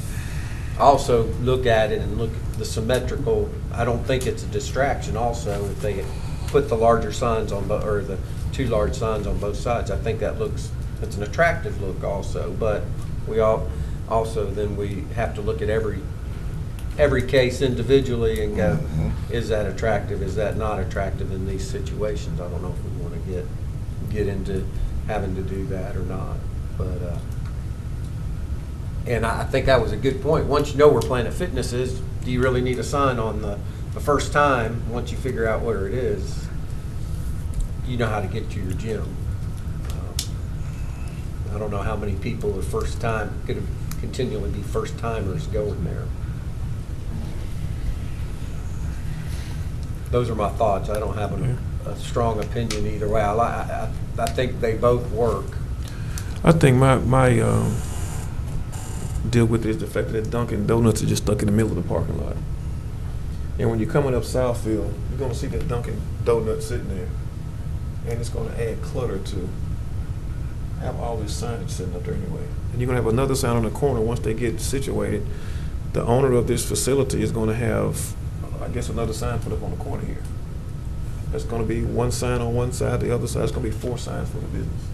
I also look at it and look at the symmetrical. I don't think it's a distraction also if they put the larger signs on, or the 2 large signs on both sides. I think that looks, it's an attractive look also, but we also then we have to look at every case individually and go, is that attractive, is that not attractive in these situations? I don't know if we want to get into having to do that or not, but and I think that was a good point. Once you know where Planet Fitness is, do you really need a sign on the first time? Once you figure out where it is, you know how to get to your gym. I don't know how many people the first time could continually be first timers going there. Those are my thoughts. I don't have a strong opinion either way. I think they both work. I think my deal with it is the fact that Dunkin' Donuts is just stuck in the middle of the parking lot. And when you're coming up Southfield, you're gonna see that Dunkin' Donuts sitting there. And it's gonna add clutter to have all this signage sitting up there anyway. And you're gonna have another sign on the corner once they get situated. The owner of this facility is gonna have, I guess, another sign put up on the corner here. There's gonna be one sign on one side, the other side is gonna be 4 signs for the business.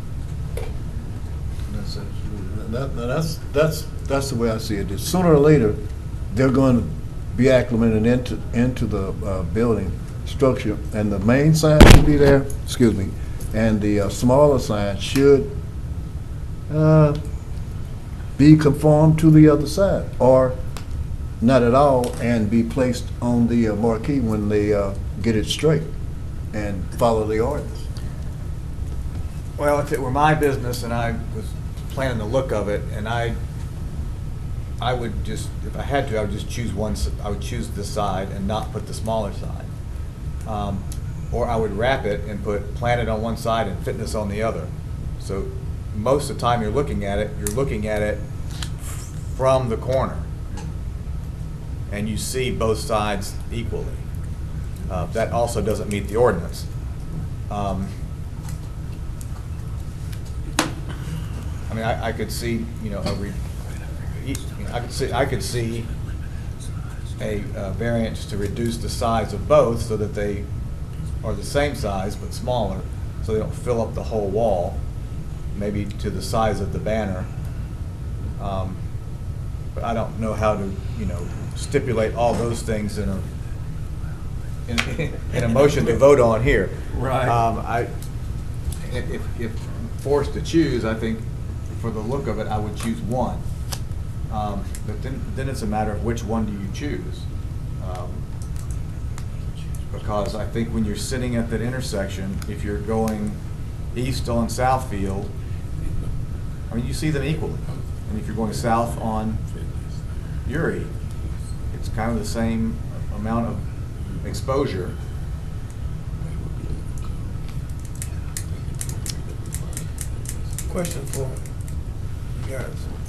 That's the way I see it. Sooner or later, they're going to be acclimated into the building structure, and the main sign should be there, excuse me, and the smaller sign should be conformed to the other side, or not at all, and be placed on the marquee when they get it straight. and follow the ordinance. Well, if it were my business and I was planning the look of it, and I would just, if I had to, I would just choose I would choose this side and not put the smaller side. Or I would wrap it and put Planet on one side and Fitness on the other. So most of the time you're looking at it from the corner. And you see both sides equally. That also doesn't meet the ordinance. I mean, I could see, you know, I could see a variance to reduce the size of both so that they are the same size but smaller, so they don't fill up the whole wall, maybe to the size of the banner. But I don't know how to, you know, stipulate all those things in a motion to vote on here. Right. If forced to choose, I think for the look of it, I would choose one. But then it's a matter of which one do you choose. Because I think when you're sitting at that intersection, if you're going east on Southfield, I mean, you see them equally. And if you're going south on Uri, it's kind of the same amount of exposure. Question for you guys.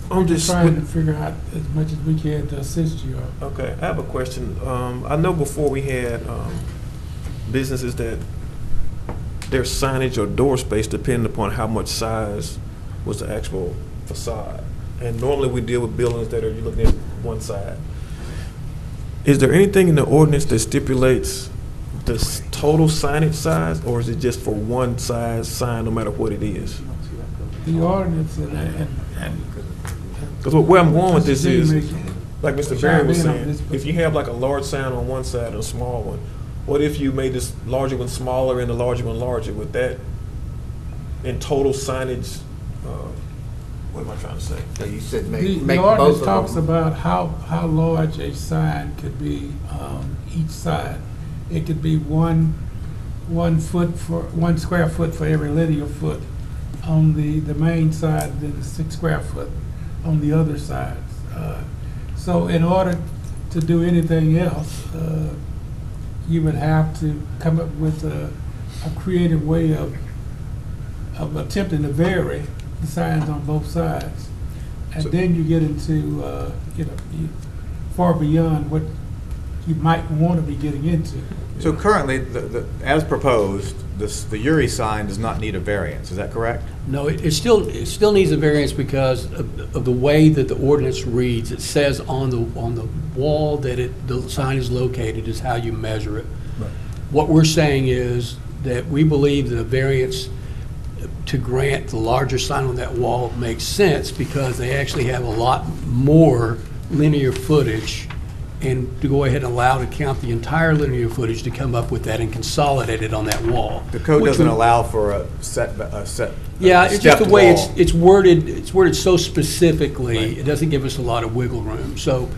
I'm just trying to figure out as much as we can to assist you. Okay, I have a question. I know before we had businesses that their signage or door space depended upon how much size was the actual facade. And normally we deal with buildings that are, you're looking at one side. Is there anything in the ordinance that stipulates the total signage size, or is it just for one size sign no matter what it is? The ordinance and because where I'm going with this is, like Mr. Barry was chime in on saying, this, but- if you have like a large sign on one side and a small one, what if you made this larger one smaller and the larger one larger? Would that, in total signage, what am I trying to say? So you said make The both ordinance of talks them. about how large a sign could be on each side. It could be one square foot for every linear foot on the main side, then 6 square foot on the other sides. So in order to do anything else, you would have to come up with a creative way of attempting to vary the signs on both sides. And then you get into, far beyond what you might want to be getting into. So currently, as proposed, the Uri sign does not need a variance, is that correct? No, it still needs a variance because of the way that the ordinance reads. It says on the wall that the sign is located is how you measure it. Right. What we're saying is that we believe that a variance to grant the larger sign on that wall makes sense because they actually have a lot more linear footage, and to go ahead and allow to count the entire linear footage to come up with that and consolidate it on that wall. The code Which doesn't would- allow for a Yeah, it's just the stepped way wall. it's worded so specifically, it doesn't give us a lot of wiggle room. So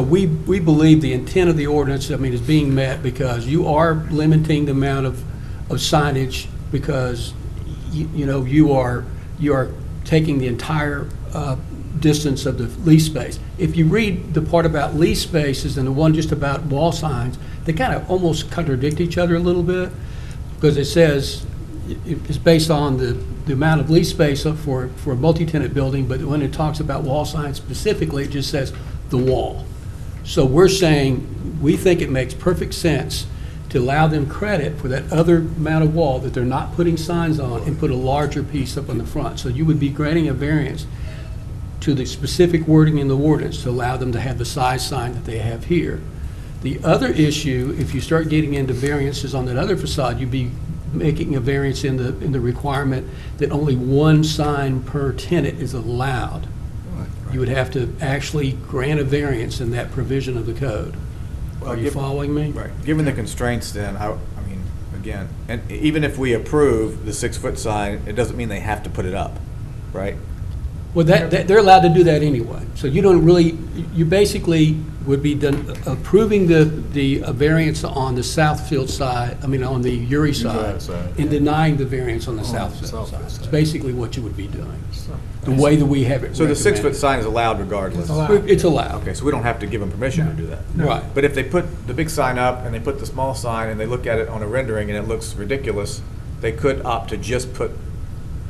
we believe the intent of the ordinance, is being met because you are limiting the amount of signage because, you are taking the entire distance of the lease space. If you read the part about lease spaces and the one just about wall signs, they kind of almost contradict each other a little bit because it says it's based on the amount of lease space for a multi-tenant building, but when it talks about wall signs specifically, it just says the wall. So we're saying we think it makes perfect sense to allow them credit for that other amount of wall that they're not putting signs on and put a larger piece up on the front. So you would be granting a variance to the specific wording in the ordinance to allow them to have the size sign that they have here. The other issue, if you start getting into variances on that other facade, you'd be making a variance in the requirement that only one sign per tenant is allowed. You would have to actually grant a variance in that provision of the code. Are you following me? Right. Given the constraints, then, again, and even if we approve the 6-foot sign, it doesn't mean they have to put it up, right? Well, they're allowed to do that anyway. So you don't really, you basically would be approving the variance on the Southfield side, I mean, on the Uri side, and denying the variance on the Southfield side. That's basically what you would be doing, the way that we have it So the recommended. 6-foot sign is allowed regardless? It's allowed. Okay, so we don't have to give them permission to do that? Right. But if they put the big sign up and they put the small sign and they look at it on a rendering and it looks ridiculous, they could opt to just put,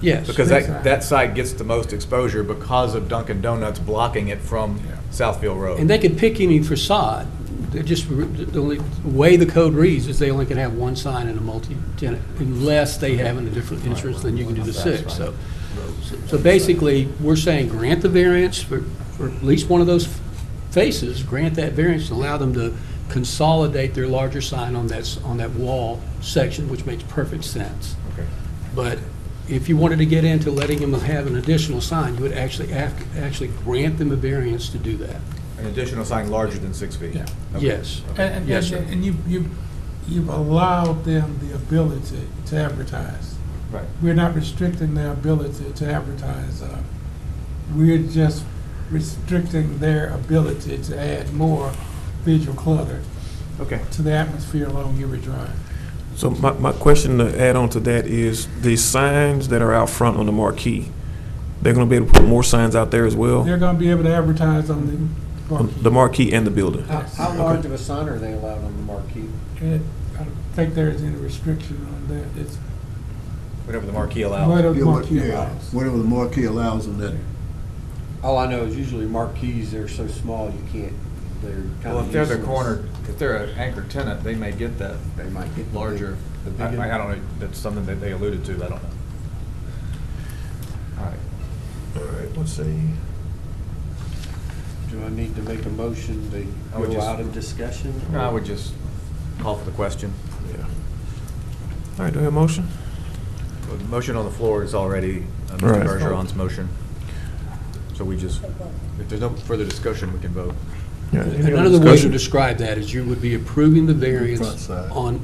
Yes. because that side gets the most exposure because of Dunkin' Donuts blocking it from Southfield Road. And they could pick any facade. They're just, the only way the code reads is they only can have one sign in a multi-tenant, unless they have a different interest, then you can do the 6. So basically, we're saying grant the variance for at least one of those faces, grant that variance, and allow them to consolidate their larger sign on that wall section, which makes perfect sense. Okay. But if you wanted to get into letting them have an additional sign, you would actually grant them a variance to do that. An additional sign larger than 6 feet? Yeah. Okay. Yes. Yes, sir. And you've allowed them the ability to advertise. Right. We're not restricting their ability to advertise. We're just restricting their ability to add more visual clutter Okay. to the atmosphere along Uri Drive. So my question to add on to that is, the signs that are out front on the marquee, they're gonna be able to put more signs out there as well? They're going to be able to advertise on the On the marquee and the building? How large of a sign are they allowed on the marquee? And I don't think there's any restriction on that. It's Whatever the marquee allows. whatever the Yeah, marquee yeah, allows. whatever the marquee allows them that. All I know is usually marquees, they're so small you can't, they're kind Well, of if they're the useless. corner, if they're an anchor tenant, they may get that They might get larger. the I bigger- don't know, that's something that they alluded to, I don't know. All right. All right, let's see. Do I need to make a motion I would to go just- out of discussion? No, I would just call for the question. Yeah. All right, do I have a motion? The motion on the floor is already Right. Mr. Bergeron's motion. So we just, if there's no further discussion, we can vote. Yeah, any other Another way to discussion? describe that is you would be approving the Front variance side. on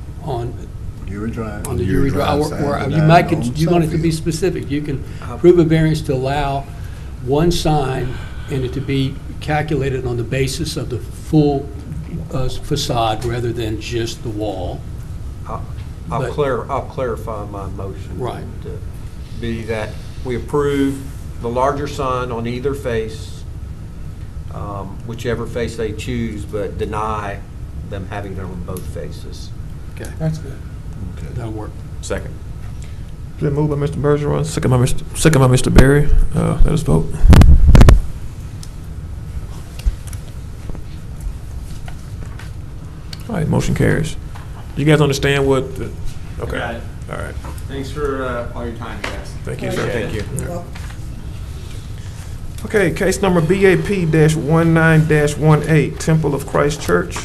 Uri Drive. the Uri Drive, or you might, you want it to be specific. You can approve a variance to allow one sign and it to be calculated on the basis of the full facade rather than just the wall. I'll But- clarify my motion. Right. To be that we approve the larger sign on either face, whichever face they choose, but deny them having it on both faces. Okay, That's good. that'll work. Second. Been moved by Mr. Bergeron, second by Mr. Berry. Let us vote. All right, motion carries. You guys understand what, okay. Got it. All right, Thanks for all your time, guys. thank you, sir. Thank you. Well, Okay, case number BAP-19-18, Temple of Christ Church.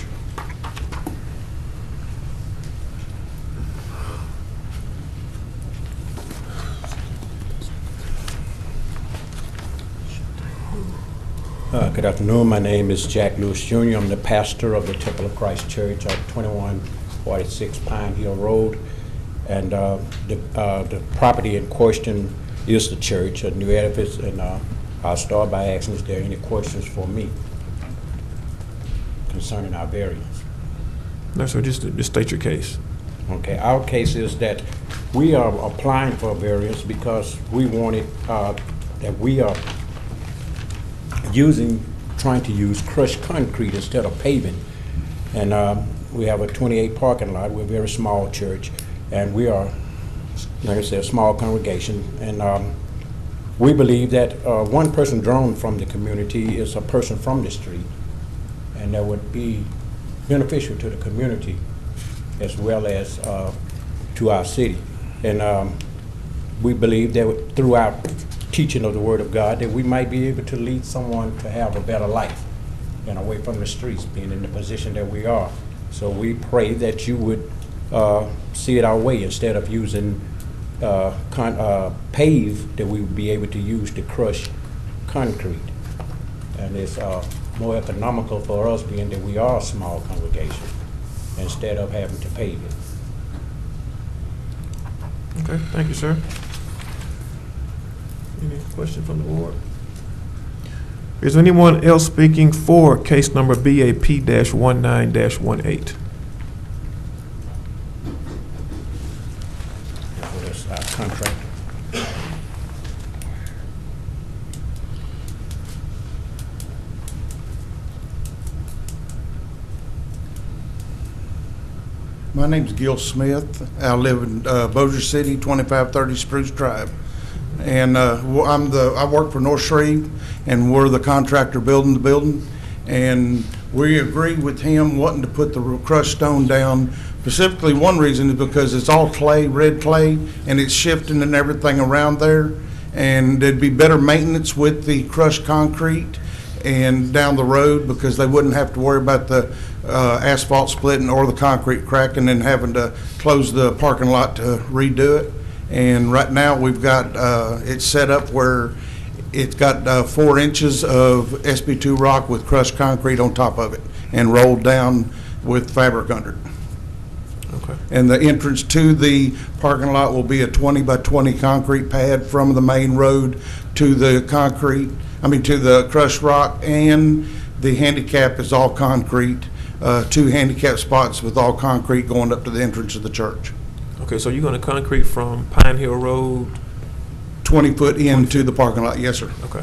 Good afternoon. My name is Jack Lewis Jr. I'm the pastor of the Temple of Christ Church at 2146 Pine Hill Road. And the property in question is the church, a new edifice. And I'll start by asking, is there any questions for me concerning our variance? No, sir, just state your case. Okay, our case is that we are applying for a variance because we wanted, that we are trying to use crushed concrete instead of paving. And we have a 28 parking lot. We're a very small church, and we are, like I said, a small congregation. And we believe that one person drawn from the community is a person from the street, and that would be beneficial to the community as well as to our city. And we believe that through our teaching of the Word of God, that we might be able to lead someone to have a better life and away from the streets, being in the position that we are. So we pray that you would see it our way, instead of using pave, that we would be able to use to crush concrete. And it's more economical for us, being that we are a small congregation, instead of having to pave it. Okay, thank you, sir. Any question from the board? Is there anyone else speaking for case number BAP-19-18? For this contract. My name's Gil Smith. I live in Bossier City, 2530 Spruce Drive. And I work for North Shreve, and we're the contractor building the building. And we agree with him wanting to put the crushed stone down. Specifically, one reason is because it's all clay, red clay, and it's shifting and everything around there. And there'd be better maintenance with the crushed concrete and down the road, because they wouldn't have to worry about the asphalt splitting or the concrete cracking and having to close the parking lot to redo it. And right now we've got it set up where it's got 4 inches of SB2 rock with crushed concrete on top of it and rolled down with fabric under it. Okay. And the entrance to the parking lot will be a 20 by 20 concrete pad from the main road to the to the crushed rock, and the handicap is all concrete. 2 handicap spots with all concrete going up to the entrance of the church. Okay, so you're going to concrete from Pine Hill Road? 20 foot into the parking lot, yes, sir. Okay.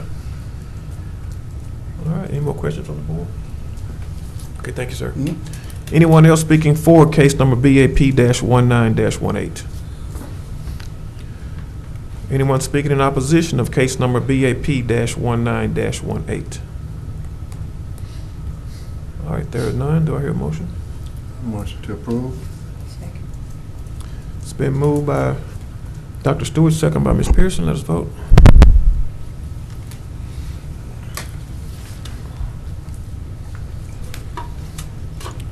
All right, any more questions from the board? Okay, thank you, sir. Anyone else speaking for case number BAP-19-18? Anyone speaking in opposition of case number BAP-19-18? All right, there are none. Do I hear a motion? Motion to approve. It's been moved by Dr. Stewart, second by Ms. Pearson. Let us vote.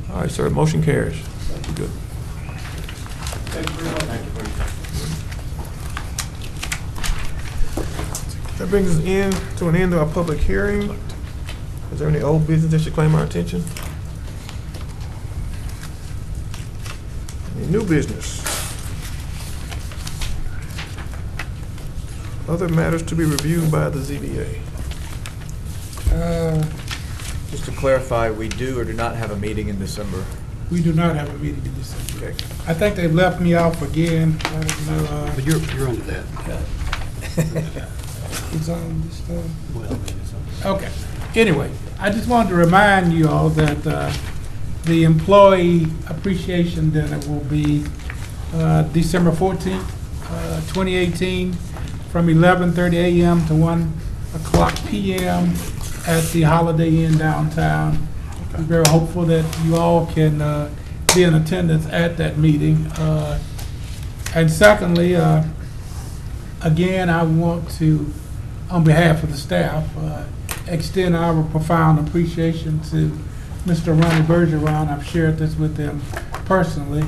All right, sir, motion carries. Thank you. Good. Thank you very much. That brings us to an end of our public hearing. Is there any old business that should claim our attention? Any new business? Other matters to be reviewed by the ZBA? Just to clarify, we do or do not have a meeting in December? We do not have a meeting in December. I think they've left me off again. I don't know. But you're under that. It's on this stuff. Well, it's on. Okay. Anyway, I just wanted to remind you all that the employee appreciation dinner will be December 14th, 2018, from 11:30 a.m. to 1:00 p.m. at the Holiday Inn downtown. We're very hopeful that you all can be in attendance at that meeting. And secondly, again, I want to, on behalf of the staff, extend our profound appreciation to Mr. Ronnie Bergeron. I've shared this with him personally,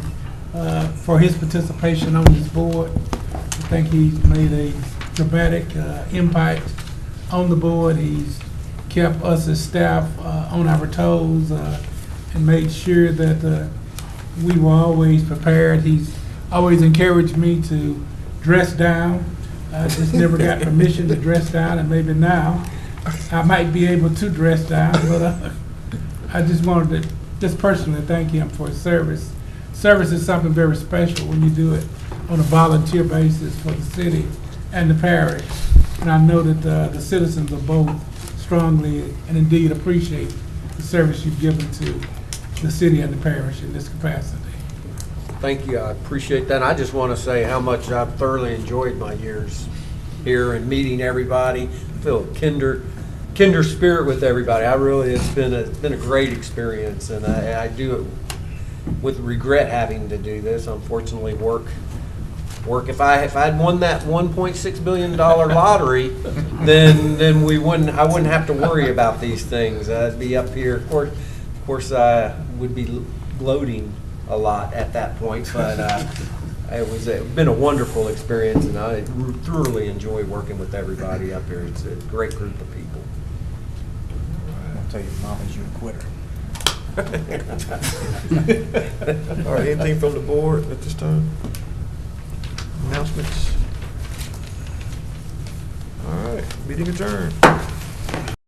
for his participation on this board. I think he's made a dramatic impact on the board. He's kept us as staff on our toes and made sure that we were always prepared. He's always encouraged me to dress down. I just never got permission to dress down, and maybe now I might be able to dress down, but I just wanted to just personally thank him for his service. Service is something very special when you do it on a volunteer basis for the city and the parish. And I know that the citizens of both strongly and indeed appreciate the service you've given to the city and the parish in this capacity. Thank you, I appreciate that. I just want to say how much I've thoroughly enjoyed my years here and meeting everybody. I feel kinder spirit with everybody. it's been a great experience, and I do it with regret having to do this. Unfortunately, work. If I'd won that $1.6 billion lottery, then I wouldn't have to worry about these things. I'd be up here. Of course, I would be gloating a lot at that point, but it's been a wonderful experience, and I thoroughly enjoy working with everybody up here. It's a great group of people. I'll tell you, Mama's you a quitter. All right, anything from the board at this time? Announcements? All right, meeting adjourned.